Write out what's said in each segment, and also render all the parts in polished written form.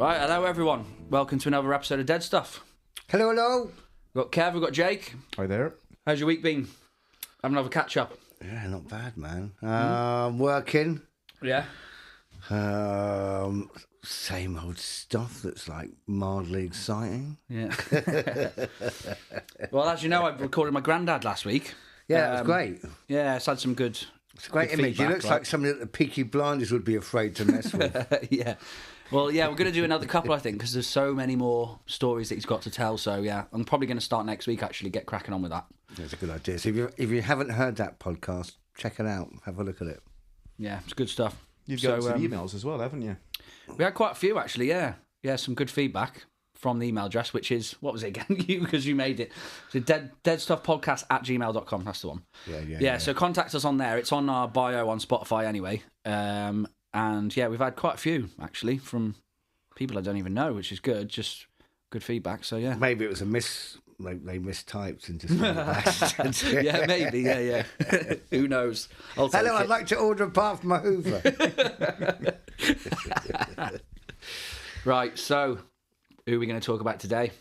Right, hello everyone. Welcome to another episode of Dead Stuff. Hello, hello. We've got Kev, we've got Jake. Hi there. How's your week been? Have another catch up. Yeah, not bad, man. Working. Yeah. Same old stuff that's like mildly exciting. Yeah. Well, as you know, I recorded my granddad last week. Yeah, it was great. Yeah, it's had some good. It's a great good image. He feedback, looks like somebody that the Peaky Blinders would be afraid to mess with. Yeah. Well, yeah, we're going to do another couple, I think, because there's so many more stories that he's got to tell. So, yeah, I'm probably going to start next week, actually, get cracking on with that. That's a good idea. So if you haven't heard that podcast, check it out. Have a look at it. Yeah, it's good stuff. You've got some emails as well, haven't you? We had quite a few, actually, yeah. Yeah, some good feedback from the email address, which is, what was it again? You, because you made it. So deadstuffpodcast@gmail.com, that's the one. Yeah, so contact us on there. It's on our bio on Spotify anyway. And yeah, we've had quite a few, actually, from people I don't even know, which is good. Just good feedback, so yeah. Maybe it was a they mistyped and just... Yeah, maybe, yeah. Who knows? Hello, I'd like to order a bath from my Hoover. Right, so who are we going to talk about today?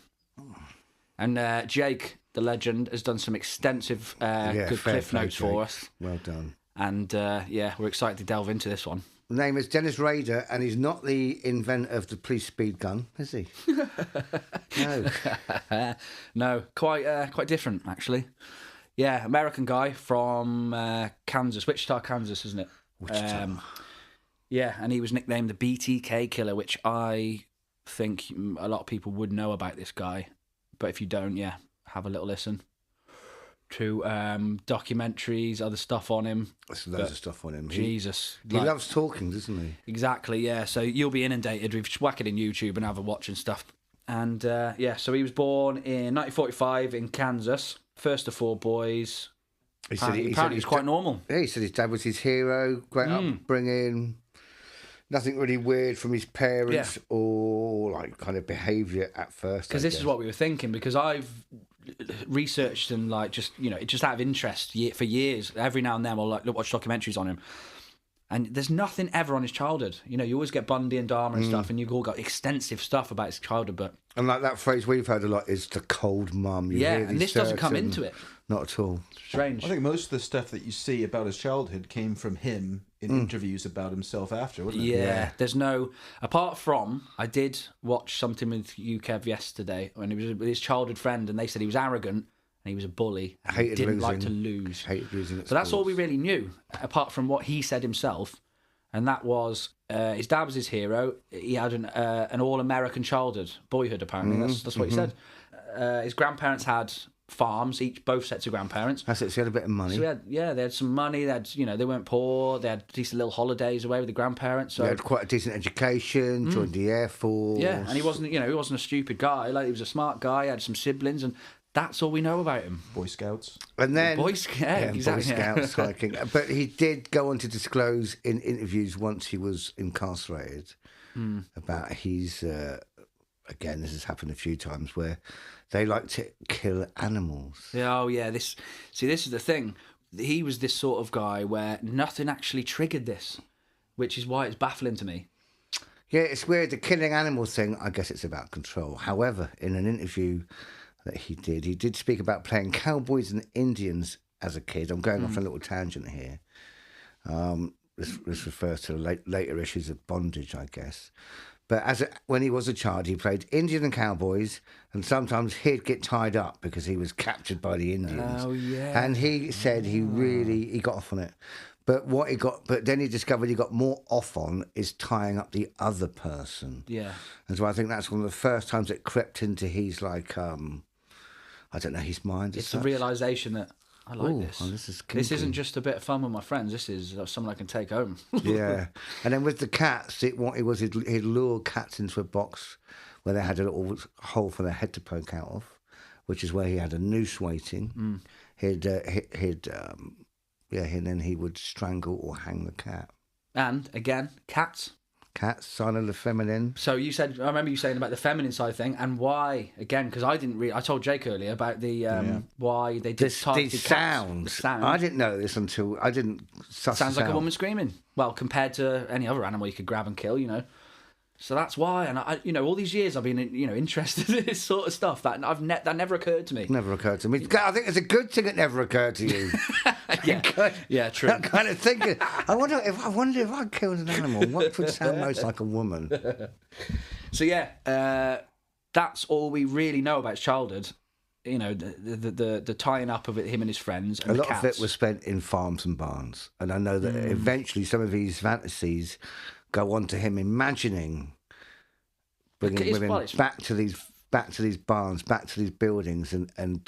And Jake, the legend, has done some extensive good cliff notes for us. Well done. And yeah, we're excited to delve into this one. The name is Dennis Rader, and he's not the inventor of the police speed gun, is he? No. No, quite different, actually. Yeah, American guy from Kansas, Wichita, Kansas, isn't it? Wichita. Yeah, and he was nicknamed the B.T.K killer, which I think a lot of people would know about this guy. But if you don't, yeah, have a little listen to documentaries, other stuff on him. There's loads of stuff on him. Jesus. He loves talking, doesn't he? Exactly, yeah. So you'll be inundated. Just whack it in YouTube and have a watch and stuff. And yeah, so he was born in 1945 in Kansas. First of four boys. He said he was quite normal. Yeah, he said his dad was his hero, great upbringing. Nothing really weird from his parents or like kind of behaviour at first. Because this is what we were thinking, because I've researched and like just out of interest for years, every now and then I'll like watch documentaries on him, and there's nothing ever on his childhood. You know, you always get Bundy and Dahmer and stuff, and you've all got extensive stuff about his childhood, but and like that phrase we've heard a lot is the cold mum. And this doesn't come into it. Not at all. Strange. I think most of the stuff that you see about his childhood came from him in interviews about himself after, wasn't it? Yeah, there's no... Apart from, I did watch something with you, Kev, yesterday, when he was with his childhood friend, and they said he was arrogant, and he was a bully, and he didn't like to lose. Hated losing at So that's all we really knew, apart from what he said himself, and that was his dad was his hero. He had an all-American boyhood, apparently. That's what he said. His grandparents had farms, both sets of grandparents. That's it. So he had a bit of money. So they had some money. They had, they weren't poor. They had decent little holidays away with the grandparents. So he had quite a decent education. Joined the Air Force. Yeah, and he wasn't a stupid guy. Like, he was a smart guy. He had some siblings, and that's all we know about him. Boy Scouts. And then Boy Scouts, exactly. Boy Scouts hiking. But he did go on to disclose in interviews once he was incarcerated about his. Again, this has happened a few times where they like to kill animals. Yeah, oh yeah. This is the thing. He was this sort of guy where nothing actually triggered this, which is why it's baffling to me. Yeah, it's weird. The killing animals thing, I guess it's about control. However, in an interview that he did speak about playing cowboys and Indians as a kid. I'm going off a little tangent here. This refers to later issues of bondage, I guess. But when he was a child, he played Indian and cowboys, and sometimes he'd get tied up because he was captured by the Indians. Oh, yeah. And he said he got off on it. But then he discovered he got more off on is tying up the other person. Yeah. And so I think that's one of the first times it crept into his, like, I don't know, his mind. It's the realisation that I like this. Oh, this isn't just a bit of fun with my friends. This is someone I can take home. Yeah. And then with the cats, he'd lure cats into a box where they had a little hole for their head to poke out of, which is where he had a noose waiting. And then he would strangle or hang the cat. And again, cats. Cats, sign of the feminine. So I remember you saying about the feminine side thing, and why, again, because I told Jake earlier about the, why they did targeted sounds. The sound. I didn't know this until, I didn't suss Sounds this like out. a woman screaming. Well, compared to any other animal you could grab and kill, So that's why, and I, all these years I've been, interested in this sort of stuff. That that never occurred to me. Never occurred to me. I think it's a good thing it never occurred to you. Yeah, true. That kind of thinking. I wonder if I killed an animal, what would sound most like a woman? So that's all we really know about his childhood. The tying up of him and his friends. And a the lot cats. of it was spent in farms and barns, and I know that eventually some of these fantasies go on to him imagining bringing women back to these barns, back to these buildings, and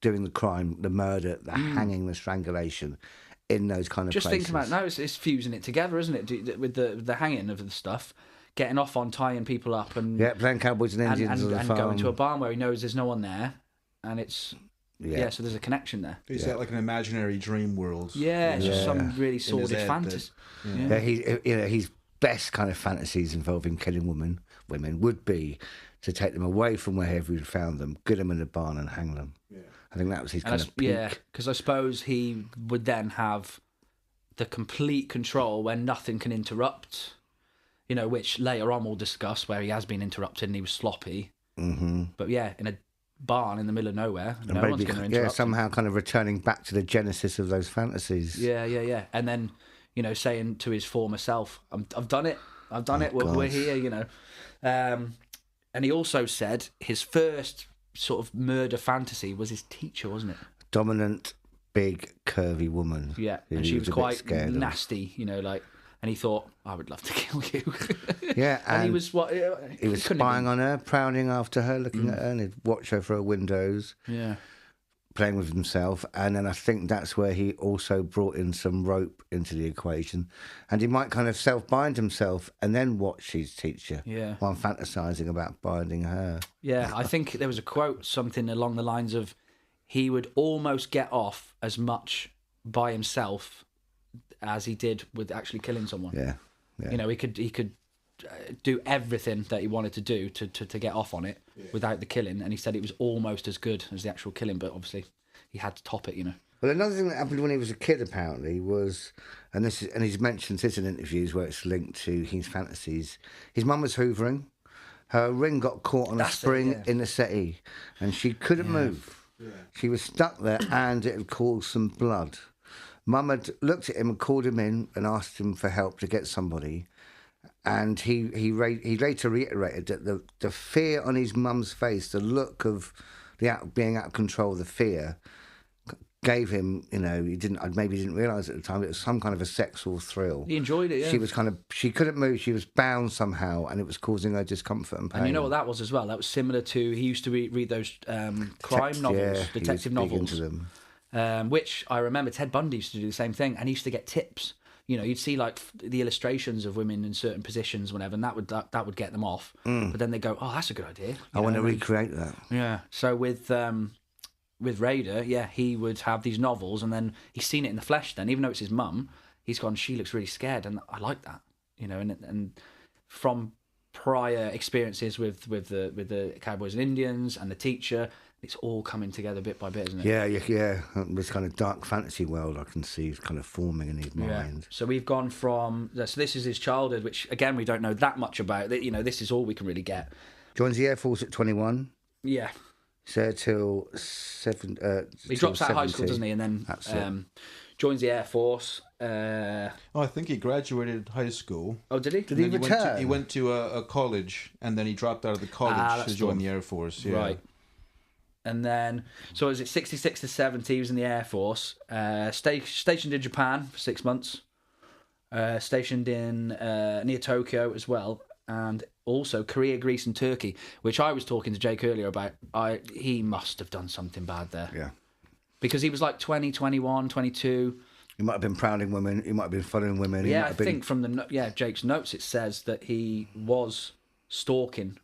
doing the crime, the murder, the hanging, the strangulation in those kind of just places. Think about it now, it's fusing it together, isn't it? With the hanging of the stuff, getting off on tying people up and playing cowboys and Indians on the and farm. going to a barn where he knows there's no one there, and it's. Yeah. So there's a connection there. He's got like an imaginary dream world. Yeah, it's just some really sordid fantasy. He's best kind of fantasies involving killing women would be to take them away from wherever he'd found them, get them in a barn and hang them. Yeah. I think that was his kind of peak. Yeah, because I suppose he would then have the complete control when nothing can interrupt, which later on we'll discuss where he has been interrupted and he was sloppy. Mm-hmm. But in a barn in the middle of nowhere, no one's going to interrupt him. Somehow kind of returning back to the genesis of those fantasies. Yeah. And then, saying to his former self, I've done it. We're here, and he also said his first sort of murder fantasy was his teacher, wasn't it? Dominant, big, curvy woman. Yeah, and she was quite nasty, and he thought, I would love to kill you. Yeah, and he was he was spying on her, prowling after her, looking at her, and he'd watch her through windows. Yeah. Playing with himself, and then I think that's where he also brought in some rope into the equation, and he might kind of self-bind himself and then watch his teacher while fantasizing about binding her. Yeah, I think there was a quote, something along the lines of, he would almost get off as much by himself as he did with actually killing someone. Yeah. He could do everything that he wanted to do to get off on it without the killing, and he said it was almost as good as the actual killing, but obviously he had to top it. Well, another thing that happened when he was a kid apparently was, and he's mentioned this in interviews where it's linked to his fantasies. His mum was hoovering, her ring got caught on a spring in the settee, and she couldn't move. Yeah. She was stuck there, and it had caused some blood. Mum had looked at him and called him in and asked him for help to get somebody. And he later reiterated that the fear on his mum's face, the look of being out of control, the fear, gave him, he didn't realise at the time, it was some kind of a sexual thrill. He enjoyed it, yeah. She couldn't move, she was bound somehow, and it was causing her discomfort and pain. And you know what that was as well? That was similar to, he used to read those crime novels, detective novels. Into them. Which I remember Ted Bundy used to do the same thing, and he used to get tips. You'd see like the illustrations of women in certain positions, whenever, and that would get them off. But then they go, "Oh, that's a good idea." I want to recreate that. Yeah. So with Rader, he would have these novels, and then he's seen it in the flesh. Then, even though it's his mum, he's gone, "She looks really scared," and I like that. And from prior experiences with the Cowboys and Indians and the teacher, it's all coming together bit by bit, isn't it? Yeah. This kind of dark fantasy world I can see kind of forming in his mind. So we've gone from... So this is his childhood, which, again, we don't know that much about. This is all we can really get. Joins the Air Force at 21. Yeah. He's there till 7... he drops out of high school, doesn't he? And then joins the Air Force. I think he graduated high school. Oh, did he? Did he return? He went to a college, and then he dropped out of the college to join the Air Force. Yeah. Right. And then, so was it 66 to 70? He was in the Air Force. Stationed in Japan for 6 months. Stationed in near Tokyo as well, and also Korea, Greece, and Turkey, which I was talking to Jake earlier about. He must have done something bad there. Yeah. Because he was like 20, 21, 22. He might have been prowling women. He might have been following women. I think from Jake's notes it says that he was stalking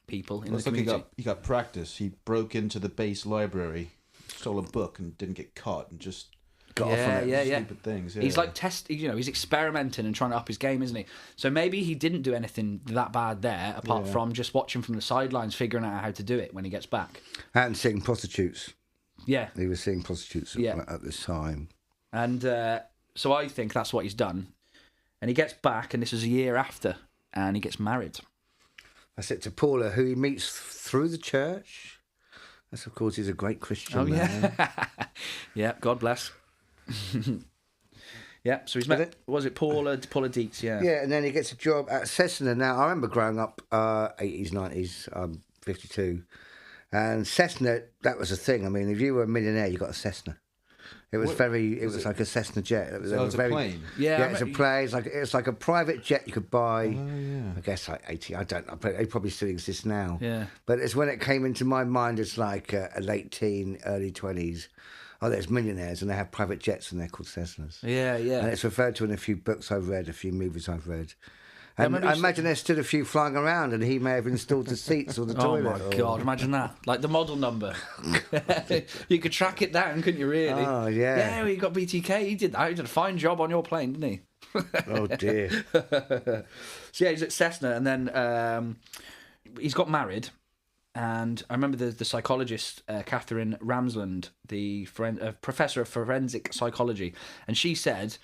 people in the community. He got practice. He broke into the base library, stole a book, and didn't get caught, and just got off on it. Stupid things. Yeah. He's like he's experimenting and trying to up his game, isn't he? So maybe he didn't do anything that bad there, apart from just watching from the sidelines, figuring out how to do it when he gets back. And seeing prostitutes. Yeah. He was seeing prostitutes at this time. And so I think that's what he's done. And he gets back, and this is a year after, and he gets married. That's it, to Paula, who he meets through the church. That's, of course, he's a great Christian man. Yeah, God bless. Yeah, so he's met, was it Paula Dietz, yeah. Yeah, and then he gets a job at Cessna. Now, I remember growing up, 80s, 90s, I'm 52, and Cessna, that was a thing. I mean, if you were a millionaire, you got a Cessna. It was was like a Cessna jet. It was a plane? Yeah, it's a plane. It's like a private jet you could buy. I guess like 80, I don't know, but it probably still exists now. Yeah. But it's when it came into my mind, it's like a late teen, early 20s. Oh, there's millionaires and they have private jets and they're called Cessnas. Yeah, yeah. And it's referred to in a few books I've read, a few movies I've read. And I imagine there's still a few flying around and he may have installed the seats or the toilet. Oh, my God, imagine that. Like the model number. You could track it down, couldn't you, really? Oh, yeah. Yeah, he got B.T.K. He did that. He did a fine job on your plane, didn't he? Oh, dear. So, yeah, he's at Cessna and then he's got married. And I remember the psychologist, Catherine Ramsland, the professor of forensic psychology, and she said,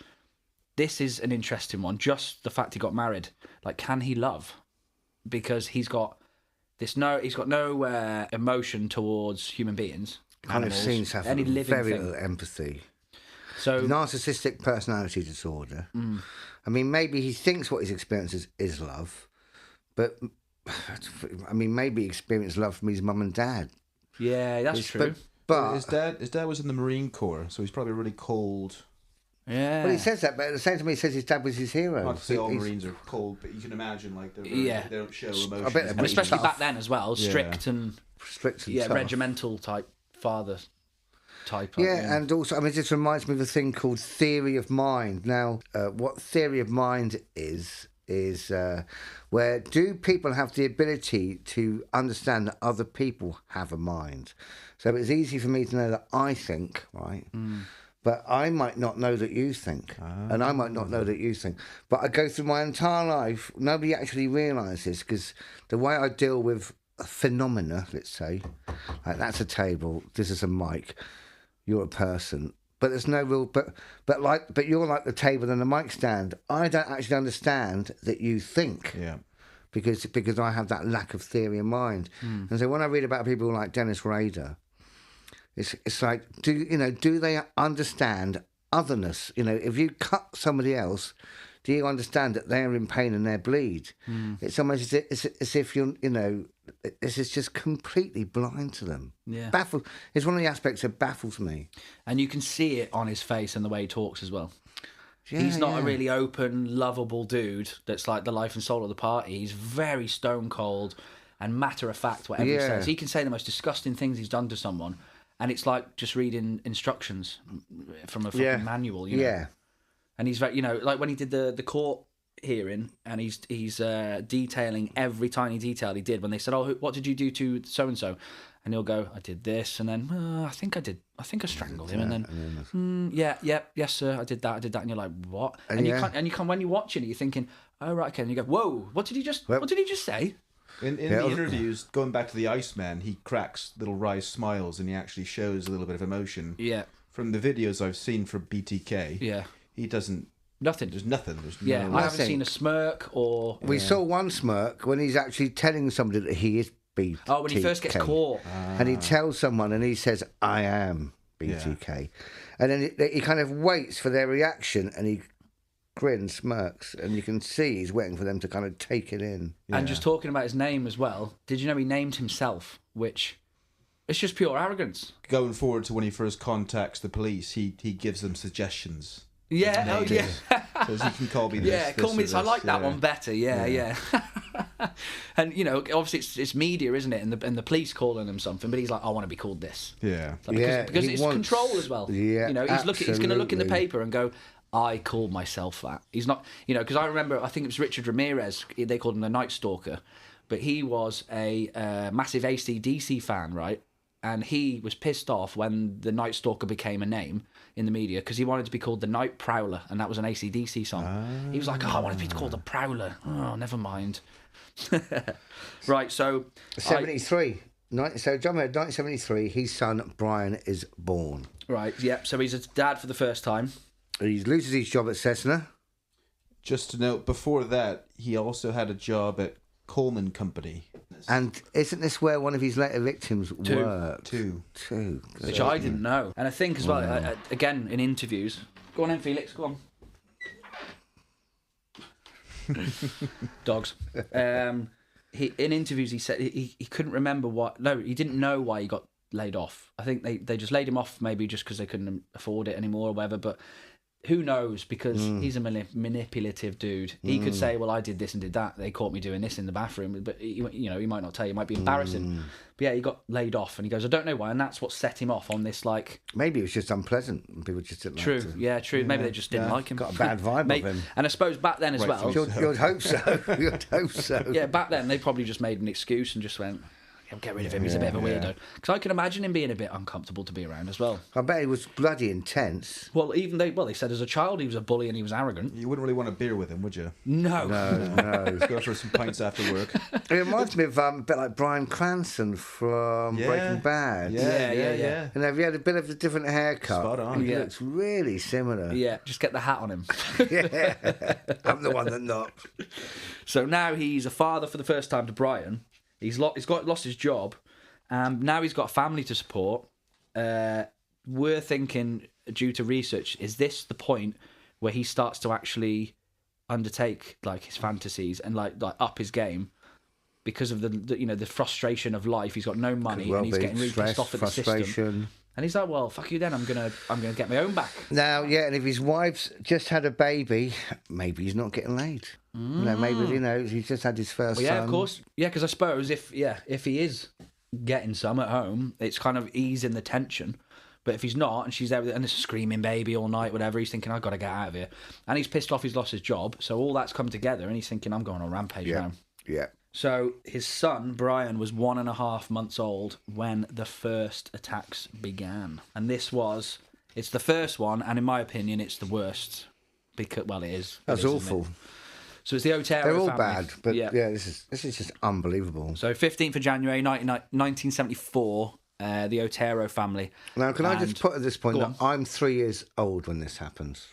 this is an interesting one, just the fact he got married. Like, can he love? Because he's got no emotion towards human beings. Kind of seems to have very little empathy. So, narcissistic personality disorder. I mean, maybe he thinks what his experience is love, but... I mean, maybe he experienced love from his mum and dad. Yeah, that's true. But his dad was in the Marine Corps, so he's probably really cold. Yeah. Well, he says that, but at the same time, he says his dad was his hero. Not to say all Marines are cold, but you can imagine, like, they don't show emotion. And especially back then as well, strict and tough. regimental type father type. And also, I mean, it just reminds me of a thing called theory of mind. Now, what theory of mind is where do people have the ability to understand that other people have a mind? So it's easy for me to know that I think, right? But I might not know that you think, and I might not know that you think. But I go through my entire life, nobody actually realises, because the way I deal with a phenomena, let's say, like that's a table, this is a mic, you're a person. But there's no real, but you're like the table and the mic stand. I don't actually understand that you think, because I have that lack of theory in mind. And so when I read about people like Dennis Rader, it's like, do they understand otherness? You know, if you cut somebody else, do you understand that they're in pain and they bleed? It's almost as if this is just completely blind to them. Yeah. Baffled. It's one of the aspects that baffles me. And you can see it on his face and the way he talks as well. Yeah, he's not a really open, lovable dude that's like the life and soul of the party. He's very stone cold and matter of fact, whatever he says. He can say the most disgusting things he's done to someone, and it's like just reading instructions from a fucking manual, you know? Yeah. And he's very, like when he did the court hearing, and he's detailing every tiny detail he did. When they said, "Oh, what did you do to so and so?" and he'll go, "I did this," and then I think I strangled him, and then yes sir, I did that, and you're like, what? And you can't when you're watching it, you're thinking, oh right, okay, and you go, whoa, what did he just say? In the interviews, going back to the Iceman, he cracks little wry smiles and he actually shows a little bit of emotion. Yeah. From the videos I've seen from B.T.K, he doesn't. Nothing. There's nothing. There's I haven't seen a smirk or... We saw one smirk when he's actually telling somebody that he is B.T.K. Oh, when he first gets caught. And he tells someone and he says, I am B.T.K. And then he kind of waits for their reaction and he grins, smirks, and you can see he's waiting for them to kind of take it in. And just talking about his name as well, did you know he named himself, which... It's just pure arrogance. Going forward to when he first contacts the police, he gives them suggestions. Yeah, So he can call me this. Yeah, call me this. I like that one better. Yeah. And obviously it's media, isn't it? And the police calling him something, but he's like, I want to be called this. Yeah, because it's control as well. Yeah, he's going to look in the paper and go, I called myself that. He's not, because I remember, I think it was Richard Ramirez. They called him the Night Stalker, but he was a massive AC/DC fan, right? And he was pissed off when the Night Stalker became a name in the media because he wanted to be called the Night Prowler, and that was an AC/DC song. He was like, I want to be called the Prowler. Oh, never mind. Right, so... 73. So John Mayer, 1973, his son Brian is born. Right, yeah. So he's a dad for the first time. He loses his job at Cessna. Just to note, before that, he also had a job at Coleman Company. And isn't this where one of his later victims worked? Two. Which I didn't know. And I think as well, again, in interviews... Go on in, Felix, go on. Dogs. In interviews, he said he couldn't remember what... No, he didn't know why he got laid off. I think they just laid him off maybe just because they couldn't afford it anymore or whatever, but... Who knows? Because he's a manipulative dude. He could say, "Well, I did this and did that. They caught me doing this in the bathroom." But he might not tell you. It might be embarrassing. But yeah, he got laid off, and he goes, "I don't know why." And that's what set him off on this. Like, maybe it was just unpleasant, and people just didn't. True. Like to, yeah, true. Maybe they just didn't like him. Got a bad vibe of him. And I suppose back then as well. You'd hope so. You'd hope so. Yeah, back then they probably just made an excuse and just went, get rid of him. He's a bit of a weirdo. Because I can imagine him being a bit uncomfortable to be around as well. I bet he was bloody intense. Well, they said as a child he was a bully and he was arrogant. You wouldn't really want a beer with him, would you? No. Let's go for some pints after work. It reminds me of a bit like Bryan Cranston from Breaking Bad. Yeah. And if he had a bit of a different haircut, spot on. He looks really similar. Yeah, just get the hat on him. Yeah, I'm the one that knocked. So now he's a father for the first time to Brian. He's lost his job, and now he's got a family to support. We're thinking, due to research, is this the point where he starts to actually undertake like his fantasies and like up his game because of the frustration of life? He's got no money and he's getting really pissed off at the system. And he's like, well, fuck you then, I'm gonna get my own back. Now, yeah, and if his wife's just had a baby, maybe he's not getting laid. Maybe, he's just had his first son. Of course. Yeah, because I suppose if he is getting some at home, it's kind of easing the tension. But if he's not, and she's there and it's a screaming baby all night, whatever, he's thinking, I've got to get out of here. And he's pissed off he's lost his job, so all that's come together, and he's thinking, I'm going on a rampage now. Yeah. So his son, Brian, was 1.5 months old when the first attacks began. And it's the first one, and in my opinion, it's the worst. Because, well, it is. That's awful. So it's the Otero family. They're all bad, but this is just unbelievable. So 15th of January 1974, the Otero family. Now, can I just put at this point that I'm 3 years old when this happens?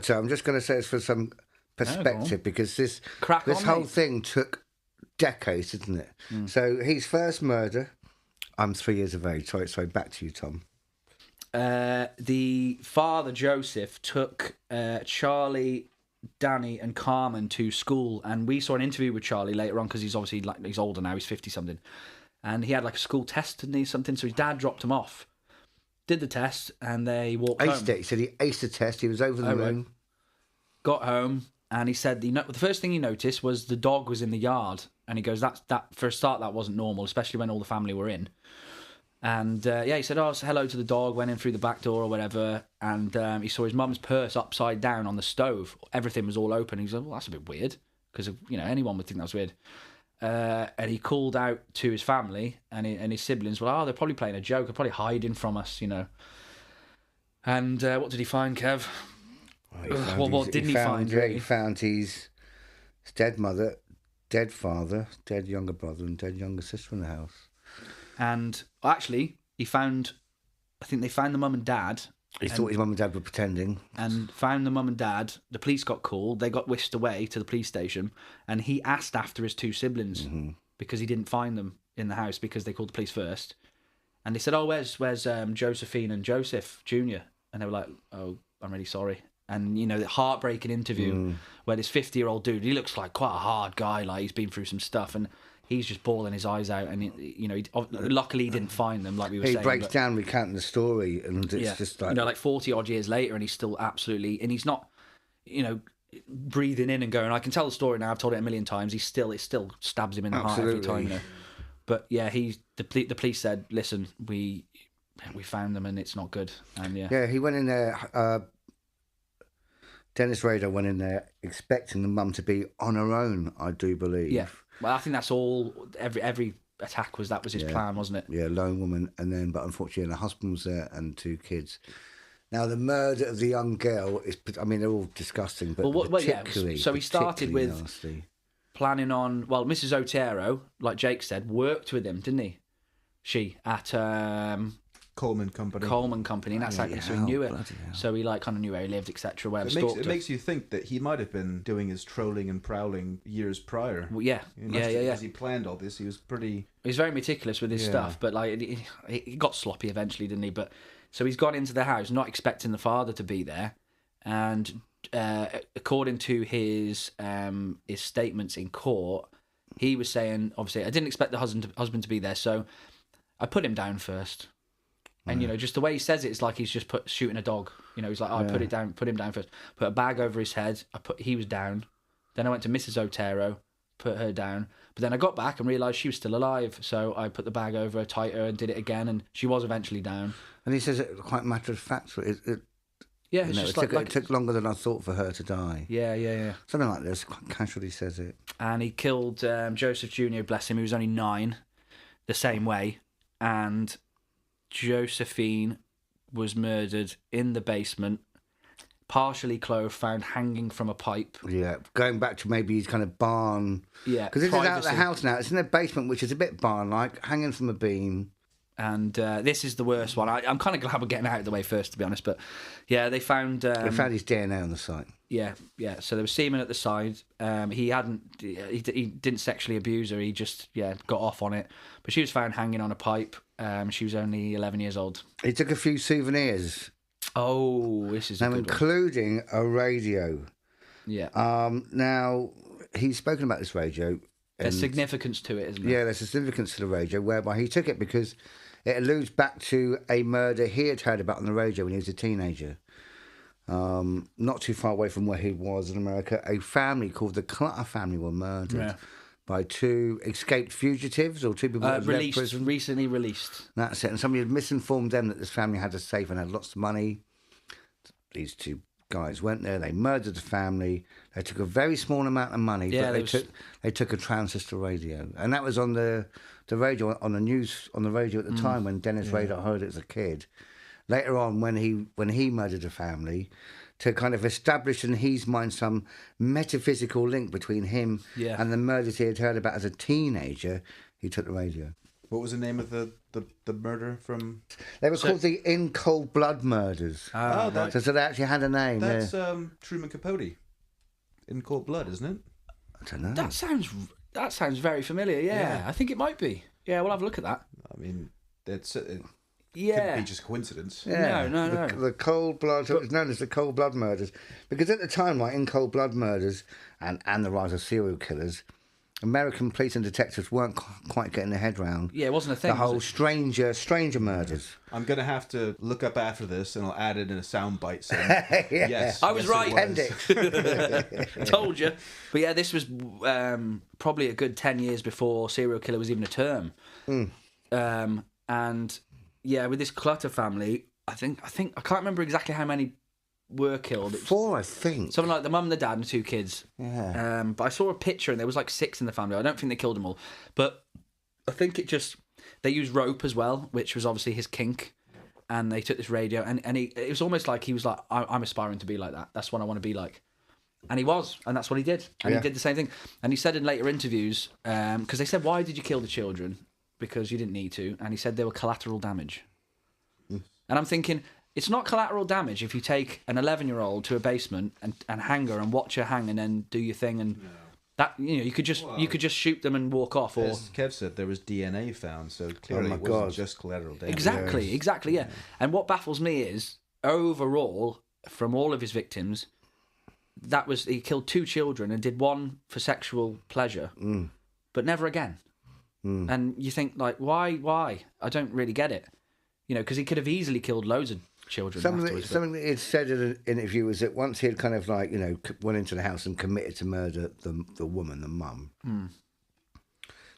So I'm just going to say this for some perspective, because this whole thing took decades, didn't it? So his first murder, I'm 3 years of age. Sorry, back to you, Tom. The father, Joseph, took Charlie, Danny and Carmen to school, and we saw an interview with Charlie later on because he's obviously he's older now, he's 50 something, and he had like a school test, didn't he, something, so his dad dropped him off, did the test, and they walked home. He said he aced the test, he was over the moon. Got home, and he said the first thing he noticed was the dog was in the yard, and he goes, that for a start, that wasn't normal, especially when all the family were in. And he said, so hello to the dog, went in through the back door or whatever, and he saw his mum's purse upside down on the stove. Everything was all open. He said, well, that's a bit weird, because anyone would think that was weird. And he called out to his family and his siblings. Well, they're probably playing a joke. They're probably hiding from us, And what did he find, Kev? What didn't he find? Really? He found his dead mother, dead father, dead younger brother, and dead younger sister in the house. And actually, I think they found the mum and dad. He thought his mum and dad were pretending. And found the mum and dad. The police got called. They got whisked away to the police station. And he asked after his two siblings because he didn't find them in the house because they called the police first. And they said, where's Josephine and Joseph Jr.? And they were like, oh, I'm really sorry. And, the heartbreaking interview where this 50-year-old dude, he looks like quite a hard guy, like he's been through some stuff. And he's just bawling his eyes out, and luckily he didn't find them, like we were saying. He breaks down recounting the story, and it's just like 40 odd years later, and he's still absolutely, and he's not, breathing in and going, I can tell the story now. I've told it a million times. It still stabs him in the heart every time. But yeah, the police said, listen, we found them, and it's not good. And he went in there. Dennis Rader went in there expecting the mum to be on her own, I do believe. Yeah. Well, I think that's all. Every attack was his plan, wasn't it? Yeah, lone woman, but unfortunately, her husband was there and 2 kids. Now, the murder of the young girl is. they're all disgusting, but particularly. So he started with nasty. Planning on. Well, Mrs. Otero, like Jake said, worked with him, didn't he? She at Coleman Company. Coleman Company, and that's so he knew it. So he like kind of knew where he lived, etc. It makes you think that he might have been doing his trolling and prowling years prior. Well, yeah. As he planned all this, he was very meticulous with his stuff, but like he got sloppy eventually, didn't he? But so he's gone into the house not expecting the father to be there, and according to his statements in court, he was saying, obviously, I didn't expect the husband to be there, so I put him down first. And, just the way he says it, it's like he's just shooting a dog. He's like, I put him down first. Put a bag over his head. He was down. Then I went to Mrs. Otero, put her down. But then I got back and realised she was still alive. So I put the bag over her tighter and did it again. And she was eventually down. And he says it quite matter of fact. It took longer than I thought for her to die. Yeah. Something like this. Quite casually says it. And he killed Joseph Jr., bless him. He was only 9, the same way. And Josephine was murdered in the basement, partially clothed, found hanging from a pipe. Yeah, going back to maybe his kind of barn. Yeah, because this is out of the house now. It's in the basement, which is a bit barn-like, hanging from a beam. And this is the worst one. I'm kind of glad we're getting out of the way first, to be honest. But yeah, they found his DNA on the site. Yeah. So there was semen at the side. He didn't sexually abuse her. He just got off on it. But she was found hanging on a pipe. She was only 11 years old. He took a few souvenirs. Oh, this is a good including a radio. Yeah. Now he's spoken about this radio. There's significance to it, isn't there? Yeah, there's a significance to the radio, whereby he took it because it alludes back to a murder he had heard about on the radio when he was a teenager. Not too far away from where he was in America, a family called the Clutter family were murdered by 2 escaped fugitives or 2 people that had left prison. Recently released. That's it. And somebody had misinformed them that this family had a safe and had lots of money. These 2 guys went there, they murdered the family, they took a very small amount of money, but they took a transistor radio. And that was on the radio, on the news, on the radio at the time when Dennis Rader heard it as a kid. Later on, when he murdered a family, to kind of establish in his mind some metaphysical link between him and the murders he had heard about as a teenager, he took the radio. What was the name of the murder from? They were called the In Cold Blood Murders. Right. So they actually had a name. That's Truman Capote. In Cold Blood, isn't it? I don't know. That sounds very familiar. Yeah, I think it might be. Yeah, we'll have a look at that. I mean, it couldn't be just coincidence. Yeah, no. The Cold Blood, it was known as the Cold Blood Murders, because at the time, like In Cold Blood Murders and the rise of serial killers, American police and detectives weren't quite getting their head round. Yeah, it wasn't a thing. The whole stranger murders. I'm going to have to look up after this, and I'll add it in a soundbite. Yes, I was right. Appendix. Told you. But yeah, this was probably a good 10 years before serial killer was even a term. And yeah, with this Clutter family, I think I can't remember exactly how many were killed. 4, I think. Something like the mum, the dad, and 2 kids. Yeah. But I saw a picture, and there was like 6 in the family. I don't think they killed them all, but I think they used rope as well, which was obviously his kink. And they took this radio, and it was almost like he was like, I'm aspiring to be like that. That's what I want to be like. And he was, and that's what he did. And he did the same thing. And he said in later interviews, because they said, why did you kill the children? Because you didn't need to. And he said they were collateral damage. And I'm thinking, it's not collateral damage if you take an 11-year-old to a basement and hang her and watch her hang and then do your thing and that you could just shoot them and walk off. Or as Kev said, there was DNA found, so clearly it wasn't just collateral damage. Exactly, yeah. And what baffles me is overall, from all of his victims, he killed 2 children and did 1 for sexual pleasure, but never again. And you think like, why? I don't really get it. Because he could have easily killed loads of children. Something that he'd said in an interview was that once he had kind of like, went into the house and committed to murder the woman, the mum,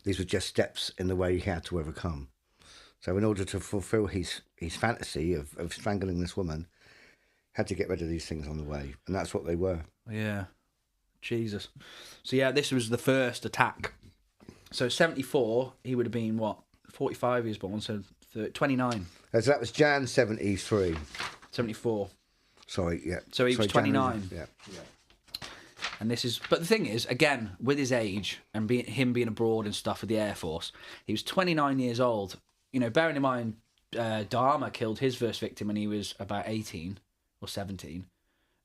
these were just steps in the way he had to overcome. So in order to fulfill his fantasy of strangling this woman, had to get rid of these things on the way. And that's what they were. Yeah. Jesus. So yeah, this was the first attack. So 74, he would have been, 45 he was born, so 29. So that was Jan 73. 74. Sorry, yeah. So he was 29. Yeah. And but the thing is, again, with his age and him being abroad and stuff with the Air Force, he was 29 years old. Bearing in mind, Dharma killed his first victim when he was about 18 or 17,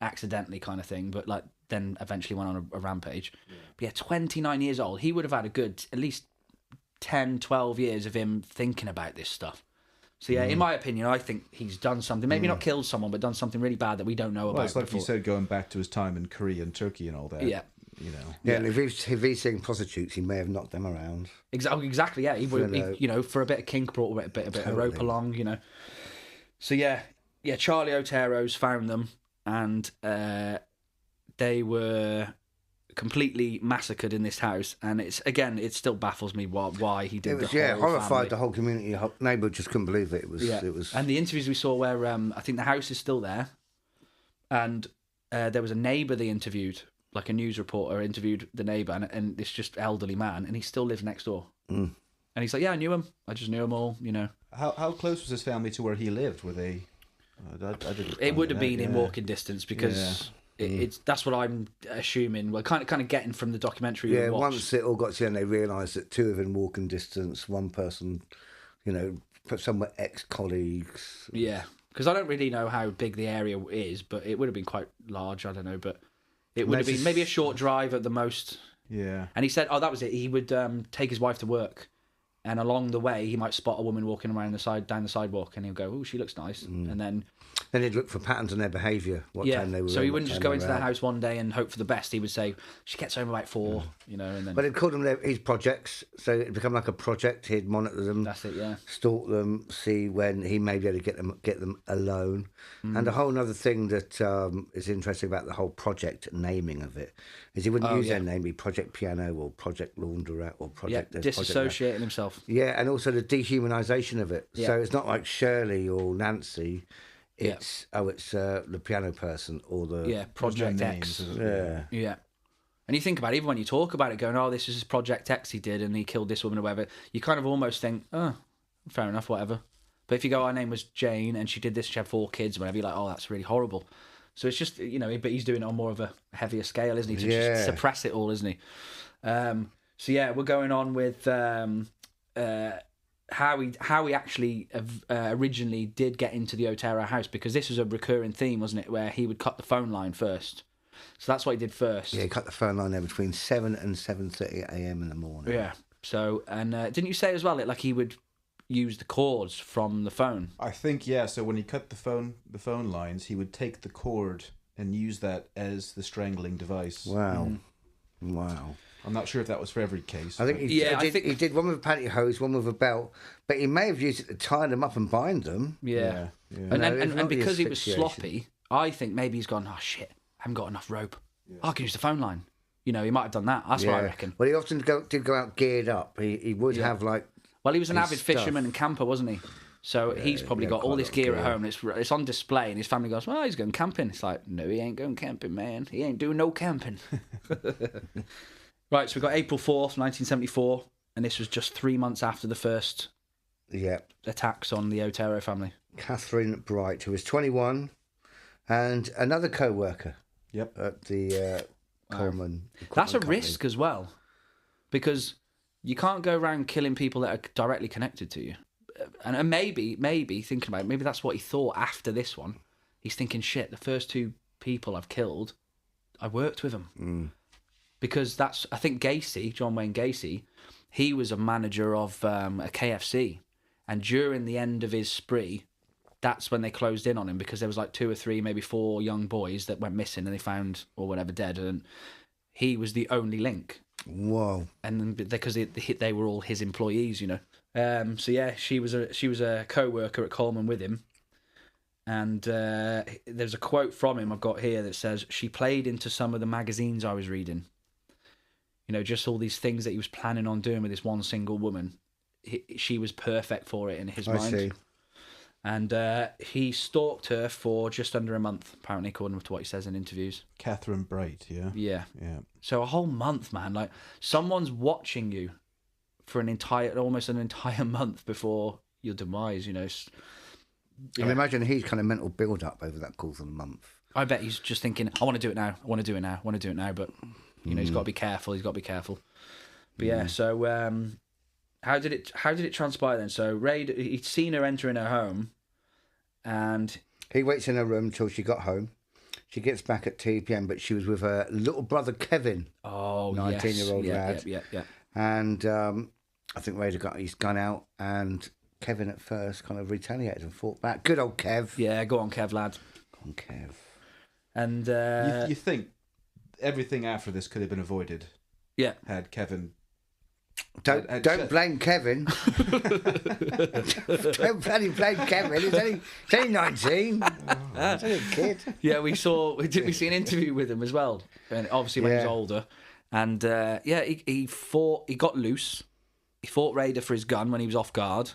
accidentally kind of thing, but like then eventually went on a rampage. But yeah, 29 years old, he would have had a good at least 10, 12 years of him thinking about this stuff. So yeah, in my opinion, I think he's done something, maybe not killed someone, but done something really bad that we don't know about. Well, it's like before. you said, going back to his time in Korea and Turkey and all that. Yeah. You know. Yeah, and if he's seeing prostitutes, he may have knocked them around. Exactly, yeah. He would, you know, for a bit of kink, brought a bit of rope along, you know. So yeah, Charlie Otero's found them, and they were completely massacred in this house. And it still baffles me why he did. It was the whole horrified family. The whole community. The whole neighbourhood just couldn't believe it. It was. And the interviews we saw where I think the house is still there, and there was a neighbour they interviewed. Like a news reporter interviewed the neighbour, and this just elderly man, and he still lives next door. And he's like, yeah, I knew him. I just knew him all, you know. How close was his family to where he lived? Were they? It would have been in walking distance because it's that's what I'm assuming. Well, kind of getting from the documentary. Yeah, once it all got to the end, they realised that two of them walking distance, one person, you know, some were ex-colleagues. Yeah, because I don't really know how big the area is, but it would have been quite large. I don't know, but. It would have been maybe a short drive at the most. Yeah. And he said, that was it. He would take his wife to work, and along the way, he might spot a woman walking around down the sidewalk, and he'll go, "Oh, she looks nice." And then he'd look for patterns in their behaviour. What time they were. So he wouldn't just go into their house one day and hope for the best. He would say, "She gets home about 4, you know." And then. But he'd call them his projects, so it'd become like a project. He'd monitor them. That's it. Yeah. Stalk them, see when he may be able to get them alone. And a whole other thing that is interesting about the whole project naming of it is he wouldn't use their name, be Project Piano or Project Launderette or Project. Yeah, disassociating himself. Yeah, and also the dehumanisation of it. Yeah. So it's not like Shirley or Nancy. It's the piano person or the Project X. Yeah. And you think about it, even when you talk about it, going, "Oh, this is Project X he did, and he killed this woman or whatever," you kind of almost think, "Oh, fair enough, whatever." But if you go, "Our name was Jane, and she did this, she had 4 kids," or whatever, you're like, "Oh, that's really horrible." So it's just, you know, but he's doing it on more of a heavier scale, isn't he? To just suppress it all, isn't he? So yeah, we're going on with how he actually originally did get into the Otero house, because this was a recurring theme, wasn't it? Where he would cut the phone line first. So that's what he did first. Yeah, he cut the phone line there between 7 and 7:30 a.m. in the morning. Yeah. So, and didn't you say as well that like he would use the cords from the phone? I think, yeah. So when he cut the phone lines, he would take the cord and use that as the strangling device. Wow. Wow. I'm not sure if that was for every case. I think he did one with a pantyhose, one with a belt, but he may have used it to tie them up and bind them. Yeah. And because he was sloppy, I think maybe he's gone, "Oh shit, I haven't got enough rope. I can use the phone line." You know, he might have done that. That's what I reckon. Well, he often did go out geared up. He would have like. Well, he was an avid fisherman and camper, wasn't he? So he's probably got all this gear at home. It's on display, and his family goes, "Well, he's going camping." It's like, no, he ain't going camping, man. He ain't doing no camping. Right, so we got April 4th, 1974, and this was just 3 months after the first attacks on the Otero family. Catherine Bright, who was 21, and another co-worker. Yep. At the Coleman. That's a risk as well, because you can't go around killing people that are directly connected to you. And maybe thinking about it, maybe that's what he thought after this one. He's thinking, shit, the first 2 people I've killed, I worked with them. Because I think Gacy, John Wayne Gacy, he was a manager of a KFC. And during the end of his spree, that's when they closed in on him, because there was like 2 or 3, maybe 4 young boys that went missing and they found, or whatever, dead. And he was the only link. Whoa. And then because they were all his employees, you know. So yeah, she was a co-worker at Coleman with him. And there's a quote from him I've got here that says, "She played into some of the magazines I was reading." You know, just all these things that he was planning on doing with this one single woman. She was perfect for it in his mind. I see. And he stalked her for just under a month, apparently, according to what he says in interviews. Catherine Bright, yeah? Yeah. So a whole month, man. Like, someone's watching you for almost an entire month before your demise, you know. And imagine his kind of mental build-up over that course of a month. I bet he's just thinking, I want to do it now. I want to do it now. I want to do it now. But, you know, he's got to be careful. But yeah, so how did it transpire then? So Rader, he'd seen her entering her home, and he waits in her room till she got home. She gets back at 2 p.m, but she was with her little brother Kevin. Oh, 19-year-old yes. lad. Yeah. And I think Rader got his gun out, and Kevin at first kind of retaliated and fought back. Good old Kev. Yeah, go on, Kev, lad. Go on, Kev. And you think everything after this could have been avoided? Yeah. Had Kevin. Don't blame Kevin. Don't bloody blame Kevin. He's only 19. He's only a kid. Yeah, we see an interview with him as well, and obviously when he was older, and he got loose. He fought Rader for his gun when he was off guard.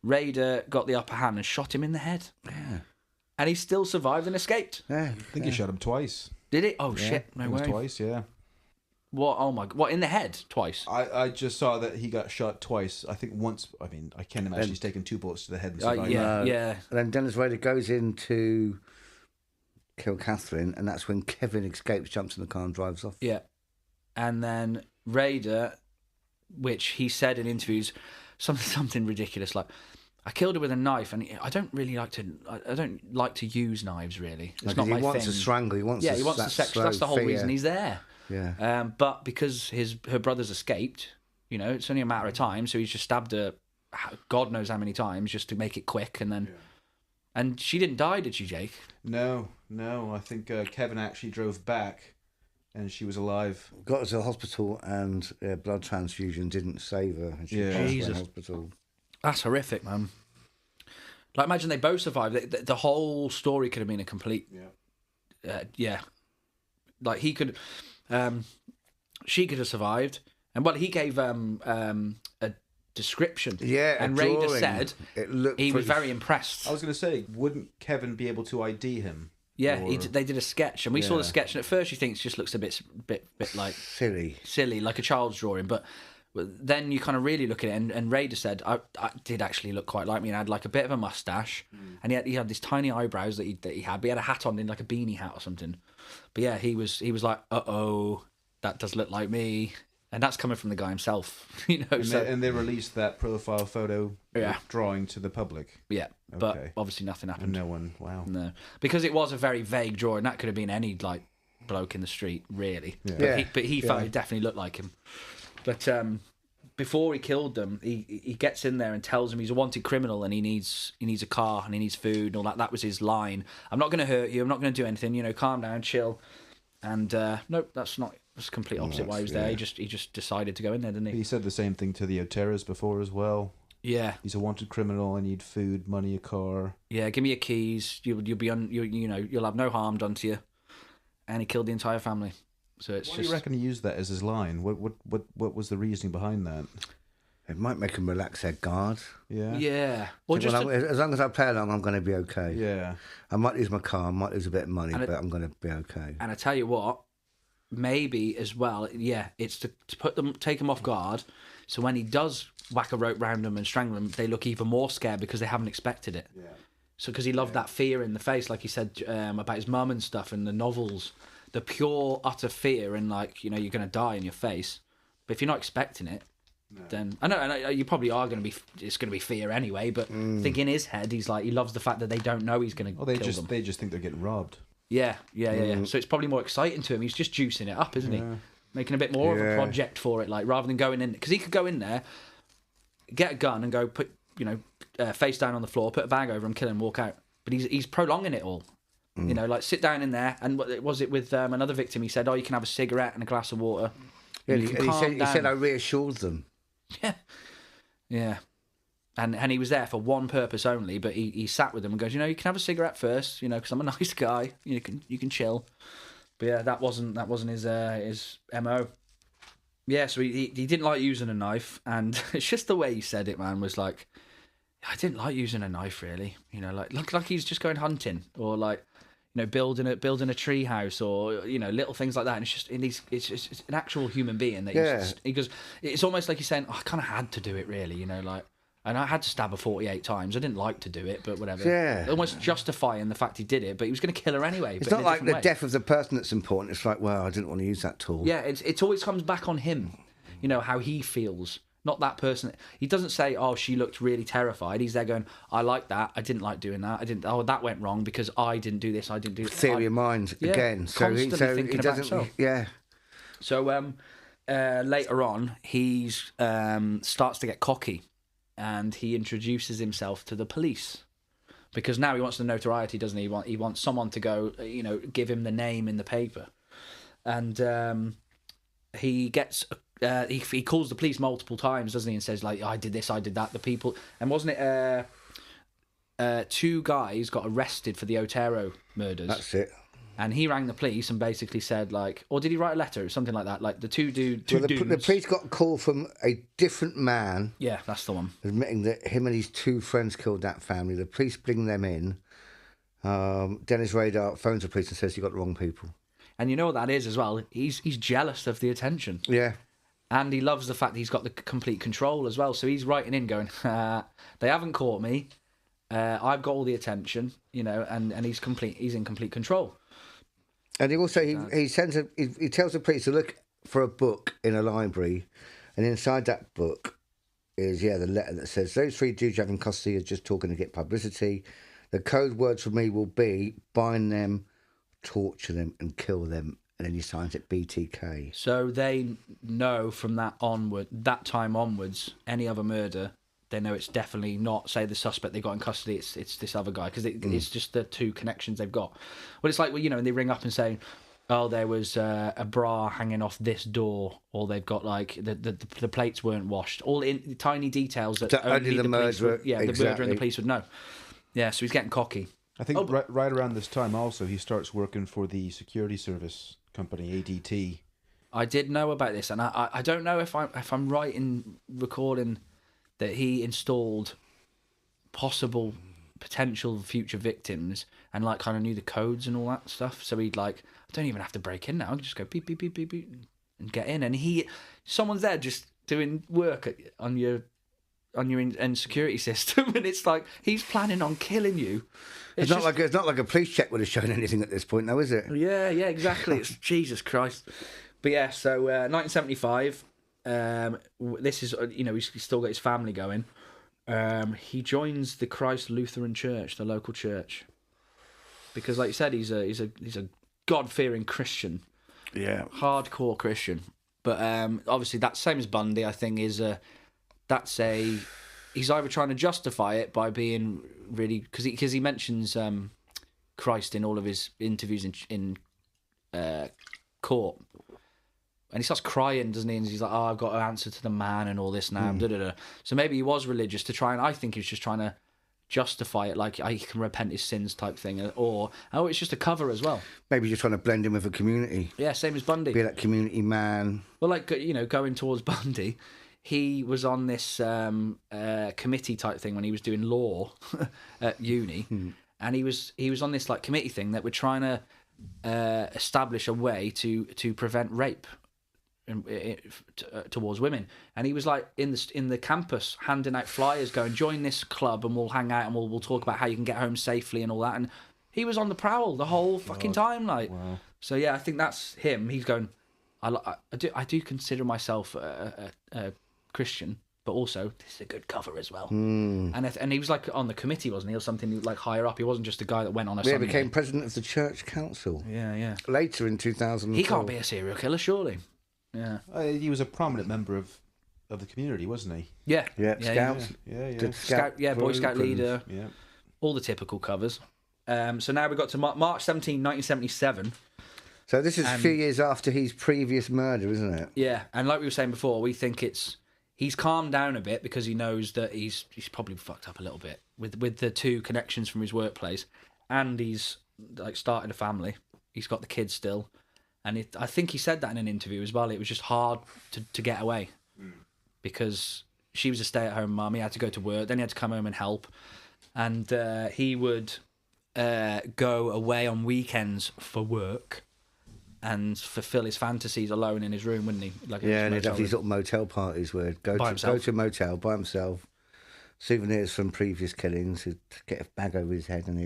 Rader got the upper hand and shot him in the head. Yeah. And he still survived and escaped. Yeah. I think he shot him twice. Did he? Oh shit! No way. Twice, yeah. What? Oh my! What, in the head twice? I just saw that he got shot twice. I think once. I mean, I can't imagine he's taken 2 bullets to the head and survived. Yeah. And then Dennis Rader goes in to kill Catherine, and that's when Kevin escapes, jumps in the car, and drives off. Yeah. And then Rader, which he said in interviews, something ridiculous like, "I killed her with a knife, and I don't really like to. I don't like to use knives. Really, it's not my thing." He wants to strangle. He wants. Yeah, he wants to sex. That's the whole reason he's there. Yeah. But because her brothers escaped, it's only a matter of time. So he's just stabbed her, God knows how many times, just to make it quick, and then, and she didn't die, did she, Jake? No. I think Kevin actually drove back, and she was alive. Got her to the hospital, and blood transfusion didn't save her. And she passed away in hospital. That's horrific, man. Like, imagine they both survived. The whole story could have been a complete. Like he could. She could have survived, and he gave a description. Yeah, and Rader said he was very impressed. I was going to say, wouldn't Kevin be able to ID him? Yeah, they did a sketch, and we saw the sketch, and at first you think it just looks a bit like silly, like a child's drawing, but then you kind of really look at it, and Rader said, I did actually look quite like me, and had like a bit of a mustache, and he had these tiny eyebrows that he had, but he had a hat on, in like a beanie hat or something. But yeah, he was like, uh-oh, that does look like me. And that's coming from the guy himself, And they released that profile photo drawing to the public. Yeah, but obviously nothing happened. And no one, wow. No, because it was a very vague drawing. That could have been any like bloke in the street, really. Yeah. But he felt it definitely looked like him. But before he killed them, he gets in there and tells him he's a wanted criminal and he needs a car and he needs food and all that. That was his line. I'm not going to hurt you. I'm not going to do anything. Calm down, chill. And nope, that's not. That's the complete opposite why he was there. He just decided to go in there, didn't he? He said the same thing to the Oteras before as well. Yeah, he's a wanted criminal. I need food, money, a car. Yeah, give me your keys. You'll be you'll have no harm done to you. And he killed the entire family. So it's Why do you reckon he used that as his line? What was the reasoning behind that? It might make him relax their guard. Yeah. Yeah. Well, as long as I play along, I'm going to be okay. Yeah. I might lose my car, I might lose a bit of money, but I'm going to be okay. And I tell you what, maybe as well, it's to take them off guard. So when he does whack a rope round them and strangle them, they look even more scared because they haven't expected it. Yeah. So because he loved that fear in the face, like he said about his mum and stuff in the novels, the pure utter fear and like you're going to die in your face. But if you're not expecting it, then I know you probably are going to be. It's going to be fear anyway. But I think in his head, he's like he loves the fact that they don't know he's going to. They just think they're getting robbed. Yeah. So it's probably more exciting to him. He's just juicing it up, isn't he? Making a bit more of a project for it, like rather than going in, because he could go in there, get a gun and go put face down on the floor, put a bag over him, kill him, walk out. But he's prolonging it all. Like sit down in there, and what was it with another victim? He said, "Oh, you can have a cigarette and a glass of water." Yeah, he said I reassured them. Yeah. And he was there for one purpose only, but he sat with them and goes, you can have a cigarette first, because I'm a nice guy. You can chill. But yeah, that wasn't his MO. Yeah, so he didn't like using a knife, and it's just the way he said it, man, was like, I didn't like using a knife really. Like he's just going hunting or like, building a tree house or little things like that. And it's just an actual human being that he goes. It's almost like he's saying, I kind of had to do it really, like. And I had to stab her 48 times. I didn't like to do it, but whatever. Yeah. Almost justifying the fact he did it, but he was going to kill her anyway. It's not like the death of the person that's important. It's like, well, I didn't want to use that tool. Yeah, it always comes back on him, how he feels. not that person. He doesn't say, "Oh, she looked really terrified." He's there going, "I like that. I didn't like doing that. I didn't. Oh, that went wrong because I didn't do this. I didn't do." Theory of mind again. Constantly thinking about himself. Yeah. So later on, he's starts to get cocky, and he introduces himself to the police because now he wants the notoriety, doesn't he? He wants someone to go, give him the name in the paper, and he gets. He calls the police multiple times, doesn't he, and says, like, I did this, I did that. The people... And wasn't it 2 guys got arrested for the Otero murders? That's it. And he rang the police and basically said, like... Or did he write a letter or something like that? Like, the two dudes... The police got a call from a different man. Yeah, that's the one. Admitting that him and his 2 friends killed that family. The police bring them in. Dennis Rader phones the police and says, you got the wrong people. And you know what that is as well? He's jealous of the attention. Yeah. And he loves the fact that he's got the complete control as well. So he's writing in going, they haven't caught me. I've got all the attention, and he's in complete control. And he also, he tells the police to look for a book in a library. And inside that book is, the letter that says, those 3 dudes you have in custody are just talking to get publicity. The code words for me will be bind them, torture them and kill them. And then he signs it B.T.K. So they know from that time onwards, any other murder, they know it's definitely not, say, the suspect they got in custody, it's this other guy, because it's just the 2 connections they've got. Well, it's like, and they ring up and say, oh, there was a bra hanging off this door, or they've got, like, the plates weren't washed. All in tiny details that only the murderer, the murderer and the police would know. Yeah, so he's getting cocky. I think right around this time also, he starts working for the security service company, ADT. I did know about this, and I don't know if I'm right in recalling that he installed possible potential future victims and like kind of knew the codes and all that stuff. So he'd like, I don't even have to break in now. I can just go beep beep beep beep beep and get in. And someone's there just doing work on your security system, and it's like he's planning on killing you. It's not like a police check would have shown anything at this point, though, is it? Yeah, exactly. It's Jesus Christ. But yeah, so 1975. This is he's still got his family going. He joins the Christ Lutheran Church, the local church, because, like you said, he's a God-fearing Christian. Yeah, hardcore Christian. But obviously, that same as Bundy, I think he's either trying to justify it by being really, because he mentions Christ in all of his interviews in court, and he starts crying, doesn't he? And he's like, "Oh, I've got to answer to the man and all this now." So maybe he was religious to try, and I think he was just trying to justify it, like he can repent his sins type thing, or it's just a cover as well. Maybe you're trying to blend in with a community. Yeah, same as Bundy. Be that community man. Well, like going towards Bundy. He was on this committee type thing when he was doing law at uni, and he was on this like committee thing that were trying to establish a way to prevent rape towards women. And he was like in the campus handing out flyers, going, "Join this club, and we'll hang out, and we'll talk about how you can get home safely and all that." And he was on the prowl the whole fucking time, like. Wow. So yeah, I think that's him. He's going, I do consider myself a Christian, but also this is a good cover as well. And he was like on the committee, wasn't he, or something like higher up? He wasn't just a guy that went on a Sunday. Yeah, became president of the church council. Yeah. Later in 2004. He can't be a serial killer, surely. Yeah. He was a prominent member of the community, wasn't he? Yeah. Scouts. Yeah. Boy Scout leader. Yeah. All the typical covers. So now we got to March 17, 1977. So this is a few years after his previous murder, isn't it? Yeah, and like we were saying before, we think he's calmed down a bit because he knows that he's probably fucked up a little bit with the 2 connections from his workplace, and he's like started a family. He's got the kids still, and I think he said that in an interview as well. It was just hard to get away because she was a stay-at-home mum. He had to go to work, then he had to come home and help, and he would go away on weekends for work and fulfill his fantasies alone in his room, wouldn't he? Like and he'd have these little motel parties where he'd go to a motel by himself, souvenirs from previous killings, he'd get a bag over his head and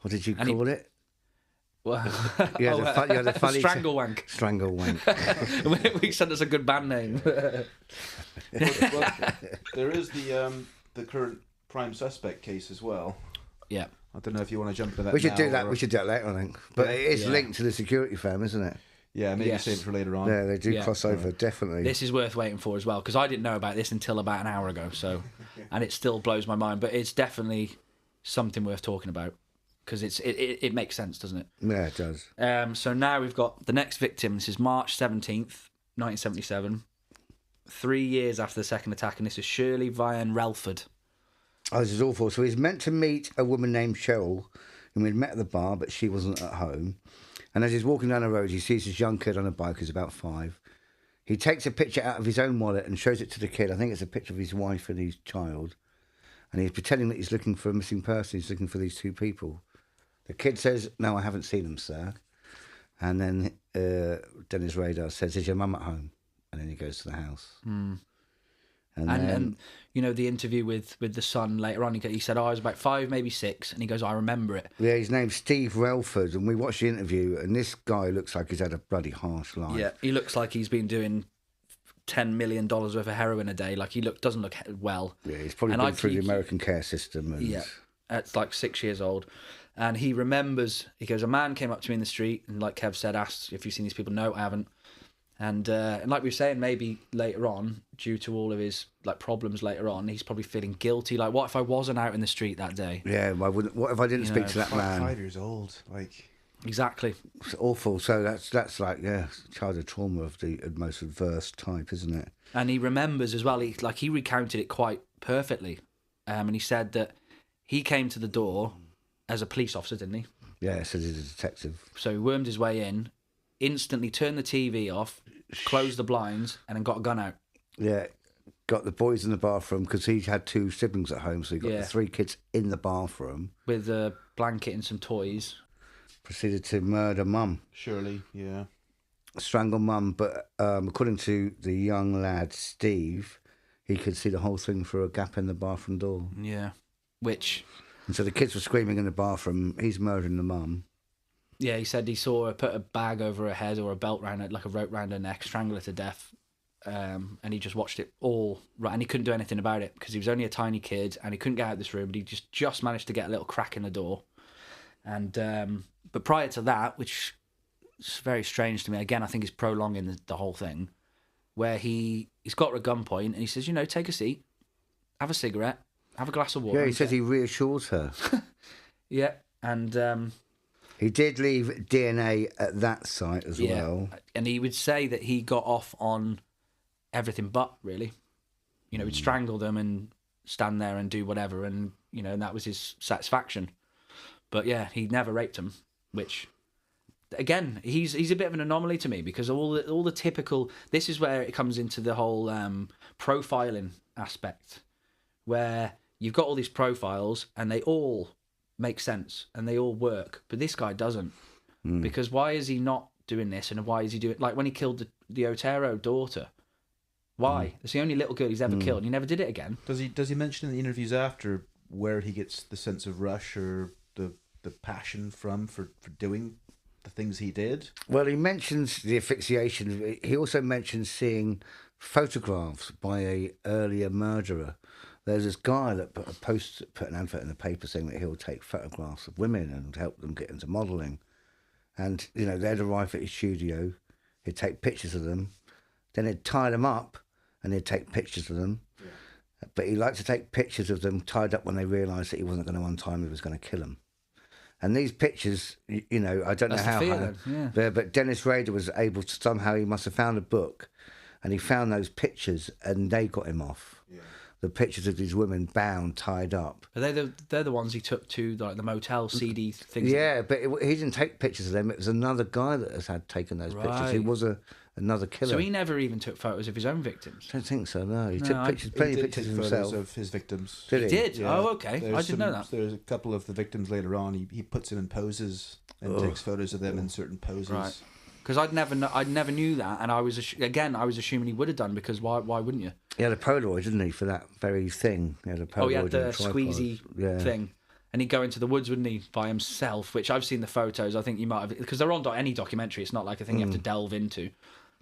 what did you call it? Well, You had a funny Strangle Wank. Strangle Wank. We said it's a good band name. Well, there is the current prime suspect case as well. Yeah. I don't know if you want to jump into that. We should now do that. or... We should do that later, I think. But it is linked to the security firm, isn't it? Yeah, maybe Yes. save it for later on. Yeah, they do cross over, definitely. This is worth waiting for as well, because I didn't know about this until about an hour ago. So, and it still blows my mind. But it's definitely something worth talking about, because it makes sense, doesn't it? Yeah, it does. So now we've got the next victim. This is March 17th, 1977. 3 years after the second attack, and this is Shirley Vian Relford. Oh, this is awful. So he's meant to meet a woman named Cheryl, whom he'd met at the bar, but she wasn't at home. And as he's walking down the road, he sees this young kid on a bike who's about 5. He takes a picture out of his own wallet and shows it to the kid. I think it's a picture of his wife and his child. And he's pretending that he's looking for a missing person. He's looking for these 2 people. The kid says, "No, I haven't seen them, sir." And then Dennis Rader says, "Is your mum at home?" And then he goes to the house. And you know, the interview with the son later on, he said, "Oh, I was about 5, maybe 6," and he goes, "I remember it." Yeah, his name's Steve Relford, and we watched the interview, and this guy looks like he's had a bloody harsh life. Yeah, he looks like he's been doing $10 million worth of heroin a day. Like, he doesn't look well. Yeah, he's probably been through the American care system. And... Yeah, it's like 6 years old. And he remembers, he goes, "A man came up to me in the street, and like Kev said, asked if you've seen these people. No, I haven't. And like we were saying, maybe later on, due to all of his like problems later on, he's probably feeling guilty. Like, what if I wasn't out in the street that day? Yeah, what if I didn't speak to that man? 5 years old, like... Exactly. It's awful. So that's like, childhood trauma of the most adverse type, isn't it? And he remembers as well, he recounted it quite perfectly. And he said that he came to the door as a police officer, didn't he? Yeah, so he's a detective. So he wormed his way in, instantly turned the TV off, closed the blinds, and then got a gun out. Yeah, got the boys in the bathroom, because he had 2 siblings at home, so he got the 3 kids in the bathroom. With a blanket and some toys. Proceeded to murder mum. Shirley, yeah. Strangle mum, but according to the young lad, Steve, he could see the whole thing through a gap in the bathroom door. Yeah, which... And so the kids were screaming in the bathroom, he's murdering the mum. Yeah, he said he saw her put a bag over her head or a belt round it, like a rope round her neck, strangle her to death. And he just watched it all, right, and he couldn't do anything about it because he was only a tiny kid and he couldn't get out of this room, but he just managed to get a little crack in the door. And but prior to that, which is very strange to me, again, I think he's prolonging the whole thing, where he's got her at gunpoint and he says, take a seat, have a cigarette, have a glass of water. Yeah, he says he reassures her. Yeah, and... he did leave DNA at that site as well. And he would say that he got off on everything but, really. He'd strangle them and stand there and do whatever, and, and that was his satisfaction. But, yeah, he never raped them, which, again, he's a bit of an anomaly to me, because all the typical... This is where it comes into the whole profiling aspect, where you've got all these profiles, and they all... make sense and they all work, but this guy doesn't. Because why is he not doing this, and why is he doing, like when he killed the Otero daughter, why? It's the only little girl he's ever killed, and he never did it again. Does he mention in the interviews after where he gets the sense of rush or the passion from for doing the things he did? Well, he mentions the asphyxiation. He also mentions seeing photographs by a earlier murderer. There's this guy that put an advert in the paper saying that he'll take photographs of women and help them get into modelling. And, they'd arrive at his studio, he'd take pictures of them, then he'd tie them up and he'd take pictures of them. Yeah. But he liked to take pictures of them tied up when they realised that he wasn't going to untie them, he was going to kill them. And these pictures, I don't know how, but Dennis Rader was able to, somehow he must have found a book and he found those pictures and they got him off. Yeah. The pictures of these women bound, tied up. Are they're the ones he took to the motel CD things? Yeah, but he didn't take pictures of them. It was another guy that had taken those pictures. He was another killer. So he never even took photos of his own victims? I don't think so, no. He took pictures, plenty of pictures of himself. Photos of his victims. Did he? He did? Yeah. Oh, okay. I didn't know that. There's a couple of the victims later on. He puts them in poses and takes photos of them in certain poses. Right. Because I'd never knew that, and I was assuming he would have done, because why wouldn't you? He had a Polaroid, didn't he, for that very thing? He had a Polaroid. He had the squeezy thing. And he'd go into the woods, wouldn't he, by himself, which I've seen the photos. I think you might have, because they're on any documentary. It's not like a thing you have to delve into.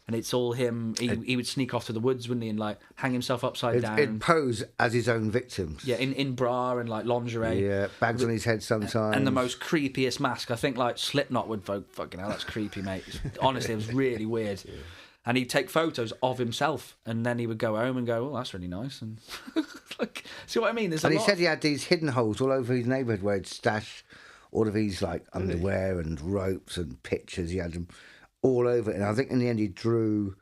And it's all him. He would sneak off to the woods, wouldn't he, and like hang himself upside down. He'd pose as his own victims. Yeah, in bra and like lingerie. Yeah, bags on his head sometimes. And the most creepiest mask. I think like Slipknot would vote, fucking hell, that's creepy, mate. Honestly, it was really weird. Yeah. And he'd take photos of himself, and then he would go home and go, "Oh, that's really nice." And like, see what I mean? He said he had these hidden holes all over his neighbourhood where he'd stash all of his like underwear and ropes and pictures. He had them all over it. And I think in the end he drew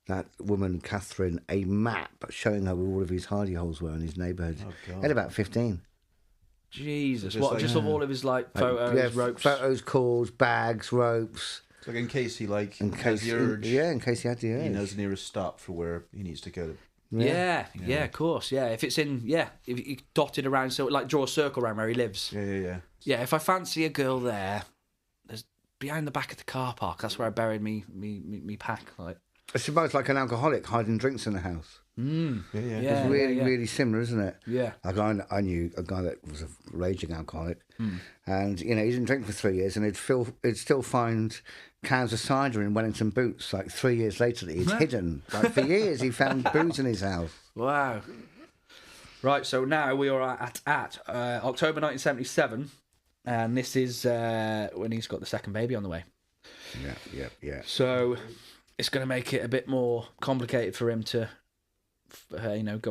that woman Catherine a map showing her where all of his hidey holes were in his neighbourhood. Oh, God. He had about 15. Jesus, just of all of his like photos, ropes, photos, calls, bags, ropes. Like in case he has the urge. In case he had the urge. He knows the nearest stop for where he needs to go. Yeah, of course. Yeah, if it's if you dotted around, so like draw a circle around where he lives. Yeah. Yeah, if I fancy a girl there's behind the back of the car park. That's where I buried me pack. Like it's almost like an alcoholic hiding drinks in the house. Yeah. It's really similar, isn't it? Yeah. Like I knew a guy that was a raging alcoholic, and he didn't drink for 3 years, and he'd still find cans of cider in Wellington boots. Like 3 years later, that he'd hidden. Like for years, he found booze in his house. Wow. Right. So now we are at October 1977, and this is when he's got the second baby on the way. Yeah. So it's going to make it a bit more complicated for him to. Go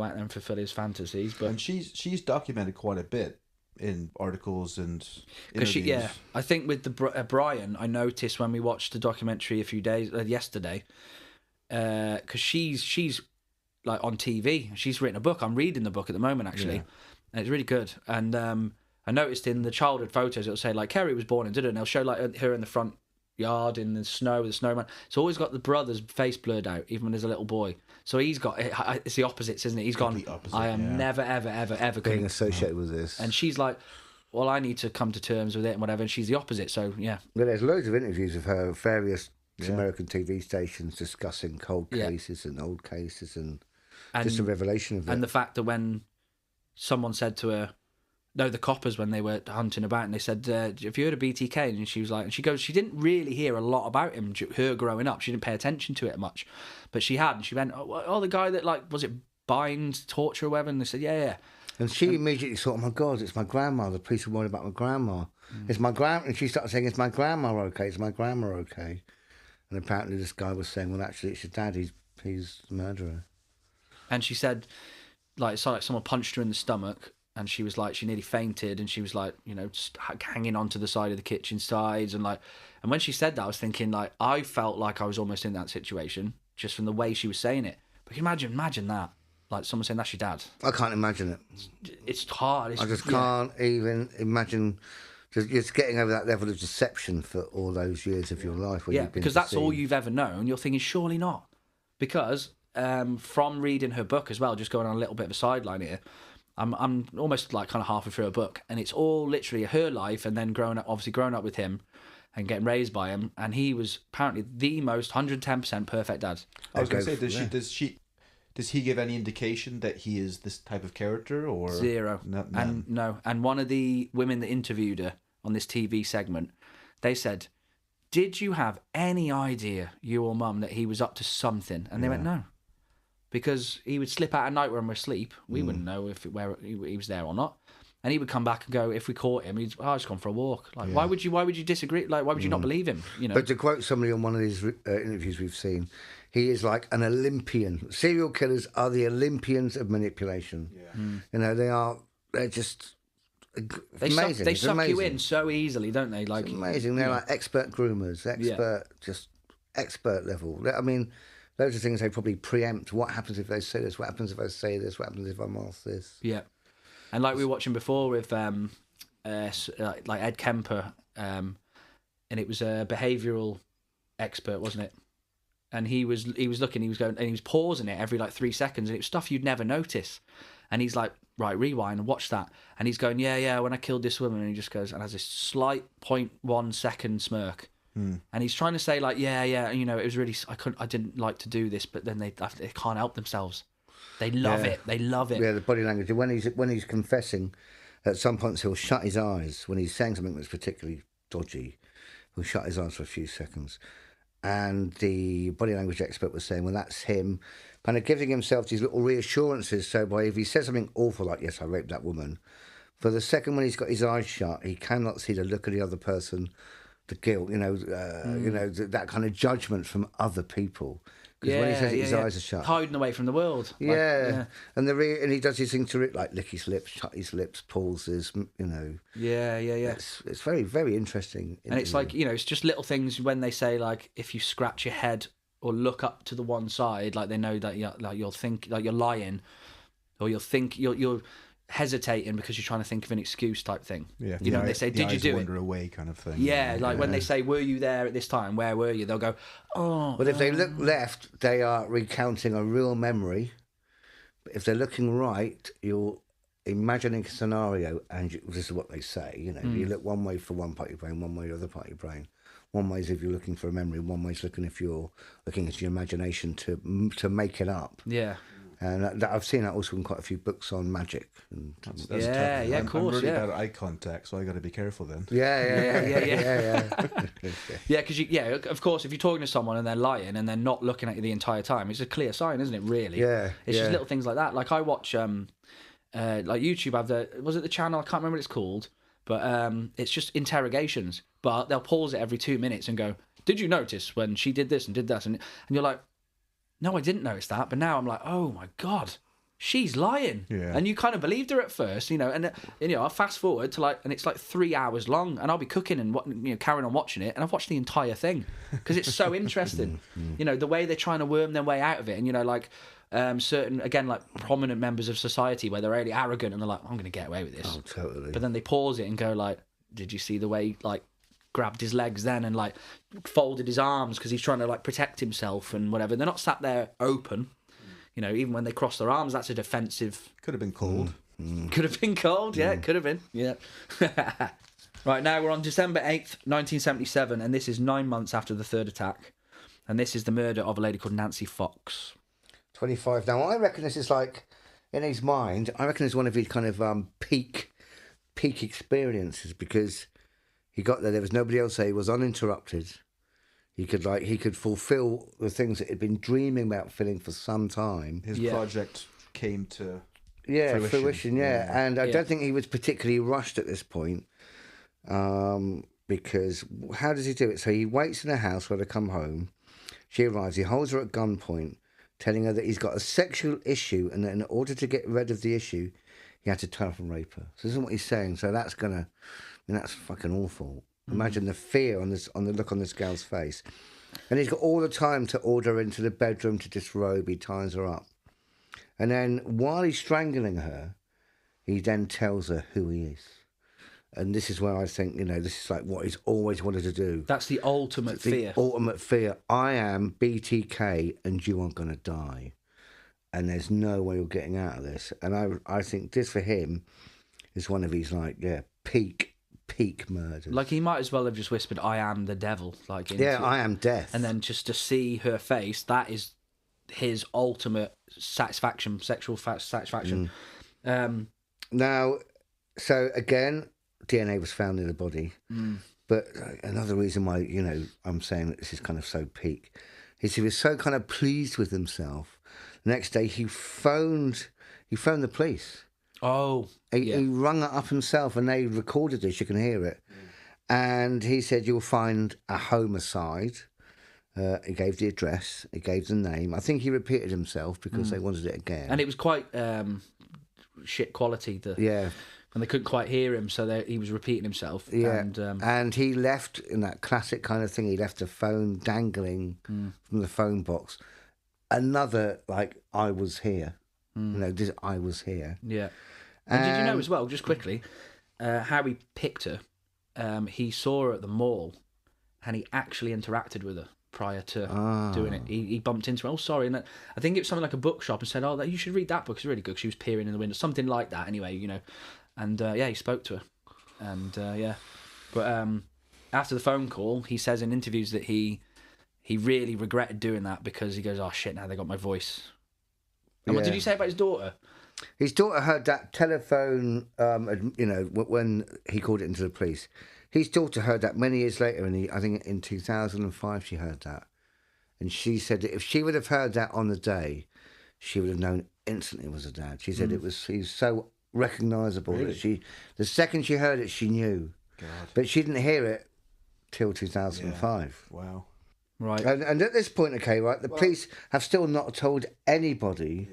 out there and fulfill his fantasies, and she's documented quite a bit in articles and interviews. I think with the Brian, I noticed when we watched the documentary a few days yesterday, because she's like on TV. She's written a book. I'm reading the book at the moment actually, and it's really good. And I noticed in the childhood photos it'll say like Kerry was born in and they'll show like her in the front yard in the snow with the snowman. It's always got the brother's face blurred out, even when there's a little boy. So he's got it's the opposites, isn't it? He's gone. I am never ever being associated with this. And she's like, well, I need to come to terms with it and whatever. And she's the opposite. So yeah. Well, there's loads of interviews of her, various American TV stations discussing cold cases and old cases, and just a revelation of it. And the fact that when someone said to her, no, the coppers, when they were hunting about, and they said, have you heard of B.T.K? And she was like, and she goes, she didn't really hear a lot about him, her growing up. She didn't pay attention to it much. But she had, and she went, oh, the guy that, like, was it bind, torture, or whatever? And they said, yeah. And she immediately thought, oh my God, it's my grandma. The police are worried about my grandma. It's my grandma. And she started saying, is my grandma okay? Is my grandma okay? And apparently this guy was saying, well, actually, it's your dad. He's the murderer. And she said, like, it's like someone punched her in the stomach. And she was like, she nearly fainted, and she was like, just hanging onto the side of the kitchen sides, and when she said that, I was thinking, like, I felt like I was almost in that situation just from the way she was saying it. But can you imagine that, like someone saying that's your dad. I can't imagine it. It's hard. I just can't even imagine just getting over that level of deception for all those years of your life. Where you've been because that's all you've ever known. You're thinking, surely not, because from reading her book as well, just going on a little bit of a sideline here. I'm almost like kind of halfway through a book, and it's all literally her life, and then growing up with him and getting raised by him, and he was apparently the most 110% perfect dad. I was going to say, does he give any indication that he is this type of character, or zero? No. And one of the women that interviewed her on this TV segment, they said, "Did you have any idea, you or Mum, that he was up to something?" And they went, "No." Because he would slip out at night when we're asleep. We wouldn't know where he was there or not. And he would come back and go, if we caught him, I've just gone for a walk. Like, why would you disagree? Like, why would you not believe him? But to quote somebody on one of these interviews we've seen, he is like an Olympian. Serial killers are the Olympians of manipulation. Yeah. They're just amazing. They suck you in so easily, don't they? Like, it's amazing. They're like expert groomers, expert level. I mean, those are things they probably preempt. What happens if they say this? What happens if I say this? What happens if I'm asked this? Yeah. And like we were watching before with like Ed Kemper, and it was a behavioural expert, wasn't it? And he was looking, he was going, and he was pausing it every like 3 seconds, and it was stuff you'd never notice. And he's like, right, rewind and watch that. And he's going, yeah, when I killed this woman, and he just goes and has this slight 0.1 second smirk. And he's trying to say like, yeah, it was really, I didn't like to do this, but then they can't help themselves. They love it. They love it. Yeah, the body language. When he's confessing, at some points he'll shut his eyes when he's saying something that's particularly dodgy. He'll shut his eyes for a few seconds. And the body language expert was saying, well, that's him kind of giving himself these little reassurances. So if he says something awful like, yes, I raped that woman, for the second when he's got his eyes shut, he cannot see the look of the other person, the guilt, that kind of judgment from other people. Because when he says it, his eyes are shut. Hiding away from the world. And he does his thing to like lick his lips, shut his lips, pauses, Yeah. It's very, very interesting. And it's like, it's just little things when they say, like, if you scratch your head or look up to the one side, like they know that you're lying, or you're hesitating because you're trying to think of an excuse type thing. Yeah. They say, did you do it? Wander away kind of thing. Yeah, when they say, were you there at this time? Where were you? They'll go, oh. But if they look left, they are recounting a real memory. But if they're looking right, you're imagining a scenario, and this is what they say. You look one way for one part of your brain, one way the other part of your brain. One way is if you're looking for a memory, one way is looking if you're looking at your imagination to make it up. Yeah. And I've seen that also in quite a few books on magic. That's tough. Of course. I'm really bad at eye contact, so I got to be careful then. Yeah. Because of course, if you're talking to someone and they're lying and they're not looking at you the entire time, it's a clear sign, isn't it? Really. Yeah. It's just little things like that. Like I watch, like YouTube have the channel, I can't remember what it's called, but it's just interrogations. But they'll pause it every 2 minutes and go, "Did you notice when she did this and did that?" And you're like, no, I didn't notice that, but now I'm like, oh my God, she's lying. Yeah. And you kind of believed her at first, and I'll fast forward to and it's like 3 hours long, and I'll be cooking and carrying on watching it, and I've watched the entire thing because it's so interesting. The way they're trying to worm their way out of it, and certain, again, like prominent members of society where they're really arrogant and they're like, I'm going to get away with this. Oh, totally. But then they pause it and go like, did you see the way grabbed his legs then and folded his arms because he's trying to protect himself and whatever. They're not sat there open, even when they cross their arms, that's a defensive. Could have been cold. Could have been cold, yeah. It could have been, yeah. Right, now we're on December 8th, 1977, and this is 9 months after the third attack, and this is the murder of a lady called Nancy Fox. 25. Now I reckon this is in his mind, I reckon it's one of his kind of peak experiences, because he got there was nobody else there, he was uninterrupted. He could fulfill the things that he'd been dreaming about filling for some time. His project came to fruition. And I don't think he was particularly rushed at this point, because how does he do it? So he waits in a house where they come home. She arrives, he holds her at gunpoint, telling her that he's got a sexual issue, and that in order to get rid of the issue, he had to turn up and rape her. So this is what he's saying. So that's that's fucking awful. Imagine the fear on the look on this girl's face. And he's got all the time to order her into the bedroom to disrobe. He ties her up. And then while he's strangling her, he then tells her who he is. And this is where I think, this is what he's always wanted to do. That's the ultimate fear. The ultimate fear. I am B.T.K. and you are going to die. And there's no way you're getting out of this. And I think this for him is one of his peak murders. He might as well have just whispered, I am the devil. I am death. And then just to see her face, that is his ultimate satisfaction, sexual satisfaction. Now, so again, DNA was found in the body. But another reason why, I'm saying that this is kind of so peak is he was so kind of pleased with himself. The next day he phoned the police. Oh, he rung it up himself, and they recorded this. You can hear it. And he said, you'll find a homicide. He gave the address. He gave the name. I think he repeated himself because they wanted it again. And it was quite shit quality. And they couldn't quite hear him, so he was repeating himself. Yeah, and he left in that classic kind of thing. He left the phone dangling from the phone box. Another, I was here. I was here. Yeah. And did you know as well, just quickly, how he picked her? He saw her at the mall, and he actually interacted with her prior to doing it. He bumped into her. Oh, sorry. And I think it was something like a bookshop, and said, "Oh, you should read that book. It's really good." She was peering in the window, something like that. Anyway, and he spoke to her, and But after the phone call, he says in interviews that he really regretted doing that because he goes, "Oh shit! Now they got my voice." And what did you say about his daughter? His daughter heard that telephone, when he called it into the police. His daughter heard that many years later, and I think in 2005 she heard that. And she said that if she would have heard that on the day, she would have known instantly it was her dad. She said he was so recognisable that the second she heard it, she knew. God. But she didn't hear it till 2005. Yeah. Wow. Right. And at this point, okay, right, the police have still not told anybody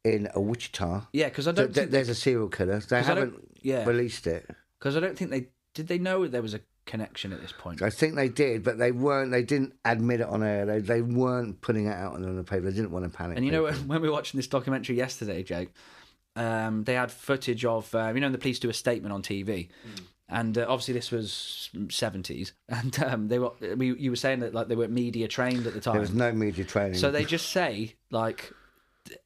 in Wichita. Yeah, because I don't think there's a serial killer. They haven't released it. Because I don't think they know there was a connection at this point. I think they did, but they didn't admit it on air. They weren't putting it out on the paper. They didn't want to panic. And you know, when we were watching this documentary yesterday, Jake, they had footage of, the police do a statement on TV. And obviously this was 70s, and you were saying that like they weren't media trained at the time. There was no media training. So they just say like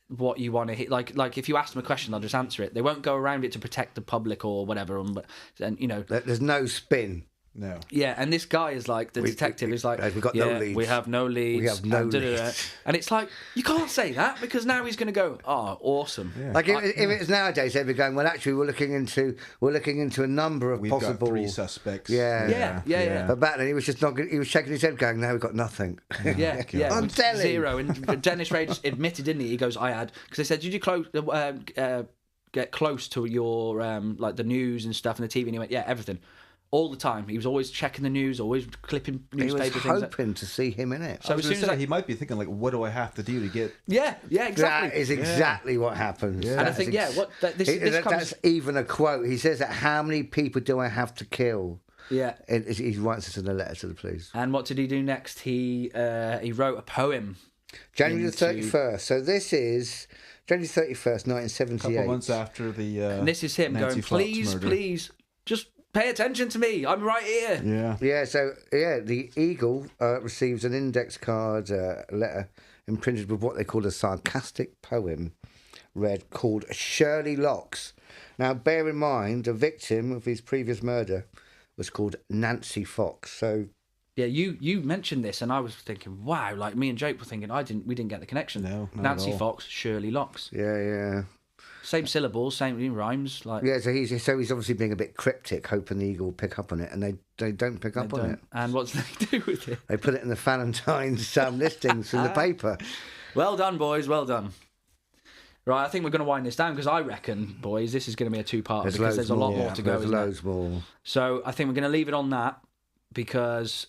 what you want to hear. Like if you ask them a question, they'll just answer it. They won't go around it to protect the public or whatever. And there's no spin. No. Yeah, and this guy is like, the detective is like, we've got no leads. We have no leads. We have no leads. And it's like, you can't say that because now he's going to go, oh, awesome. Yeah. Like if it's nowadays, they'd be going, well, actually, we're looking into a number of possible. We've got 3 suspects. Yeah. But back then, he was just not. He was shaking his head, going, "No, we've got nothing." Yeah. I'm telling. 0. And Dennis Rader admitted, didn't he? He goes, I had, because they said, did you get close to your like the news and stuff and the TV? And he went, yeah, everything. All the time. He was always checking the news, always clipping newspaper things. He was hoping to see him in it. So as soon as he might be thinking, like, what do I have to do to get... Yeah, exactly. That is exactly what happens. Yeah. And I think, that's even a quote. He says that, how many people do I have to kill? Yeah. He writes this in a letter to the police. And what did he do next? He wrote a poem. January the 31st. So this is January 31st, 1978. A couple months after the and this is him Nancy going, Fox murder. please, just... pay attention to me. I'm right here. Yeah. Yeah. So the Eagle receives an index card letter imprinted with what they call a sarcastic poem, called Shirley Locks. Now, bear in mind, the victim of his previous murder was called Nancy Fox. So. Yeah, you mentioned this, and I was thinking, wow. Like me and Jake were thinking, we didn't get the connection. No, not Nancy at all. Fox, Shirley Locks. Yeah. Same syllables, same rhymes. Like yeah, so he's obviously being a bit cryptic, hoping the Eagle will pick up on it, and they don't pick up on it. And what do they do with it? They put it in the Valentine's listings in the paper. Well done, boys. Well done. Right, I think we're going to wind this down because I reckon, boys, this is going to be a 2-part because there's a lot more to go. There's loads more. So I think we're going to leave it on that because,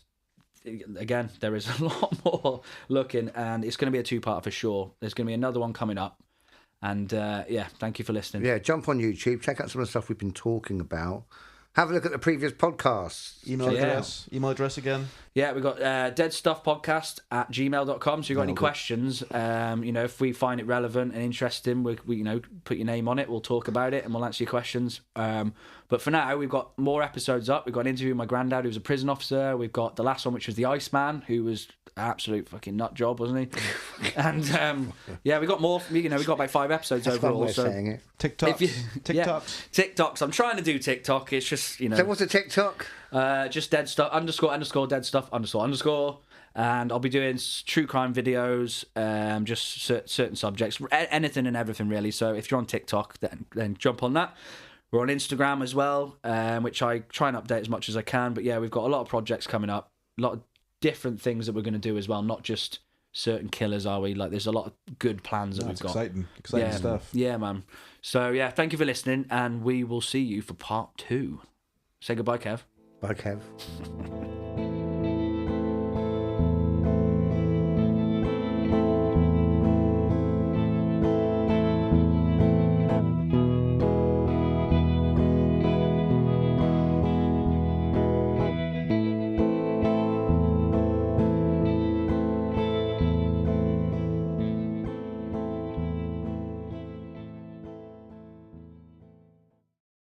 again, there is a lot more looking, and it's going to be a 2-part for sure. There's going to be another one coming up. And thank you for listening. Yeah, jump on YouTube, check out some of the stuff we've been talking about. Have a look at the previous podcasts. Email address again. Yeah, we've got deadstuffpodcast@gmail.com. So if you've got any questions, if we find it relevant and interesting, we put your name on it. We'll talk about it and we'll answer your questions. But for now, we've got more episodes up. We've got an interview with my granddad, who was a prison officer. We've got the last one, which was the Iceman, who was an absolute fucking nut job, wasn't he? And we got more. We got about 5 episodes That's overall. So saying it. TikToks. TikToks. I'm trying to do TikTok. It's just So what's a TikTok? Just dead stuff _ dead stuff _ and I'll be doing true crime videos, just certain subjects, anything and everything really. So if you're on TikTok, then jump on that. We're on Instagram as well, which I try and update as much as I can. But yeah, we've got a lot of projects coming up, a lot of different things that we're going to do as well, not just certain killers, are we? Like, there's a lot of good plans that we've got. Exciting stuff. Yeah, man. So yeah, thank you for listening, and we will see you for part 2. Say goodbye, Kev. Bye, Kev.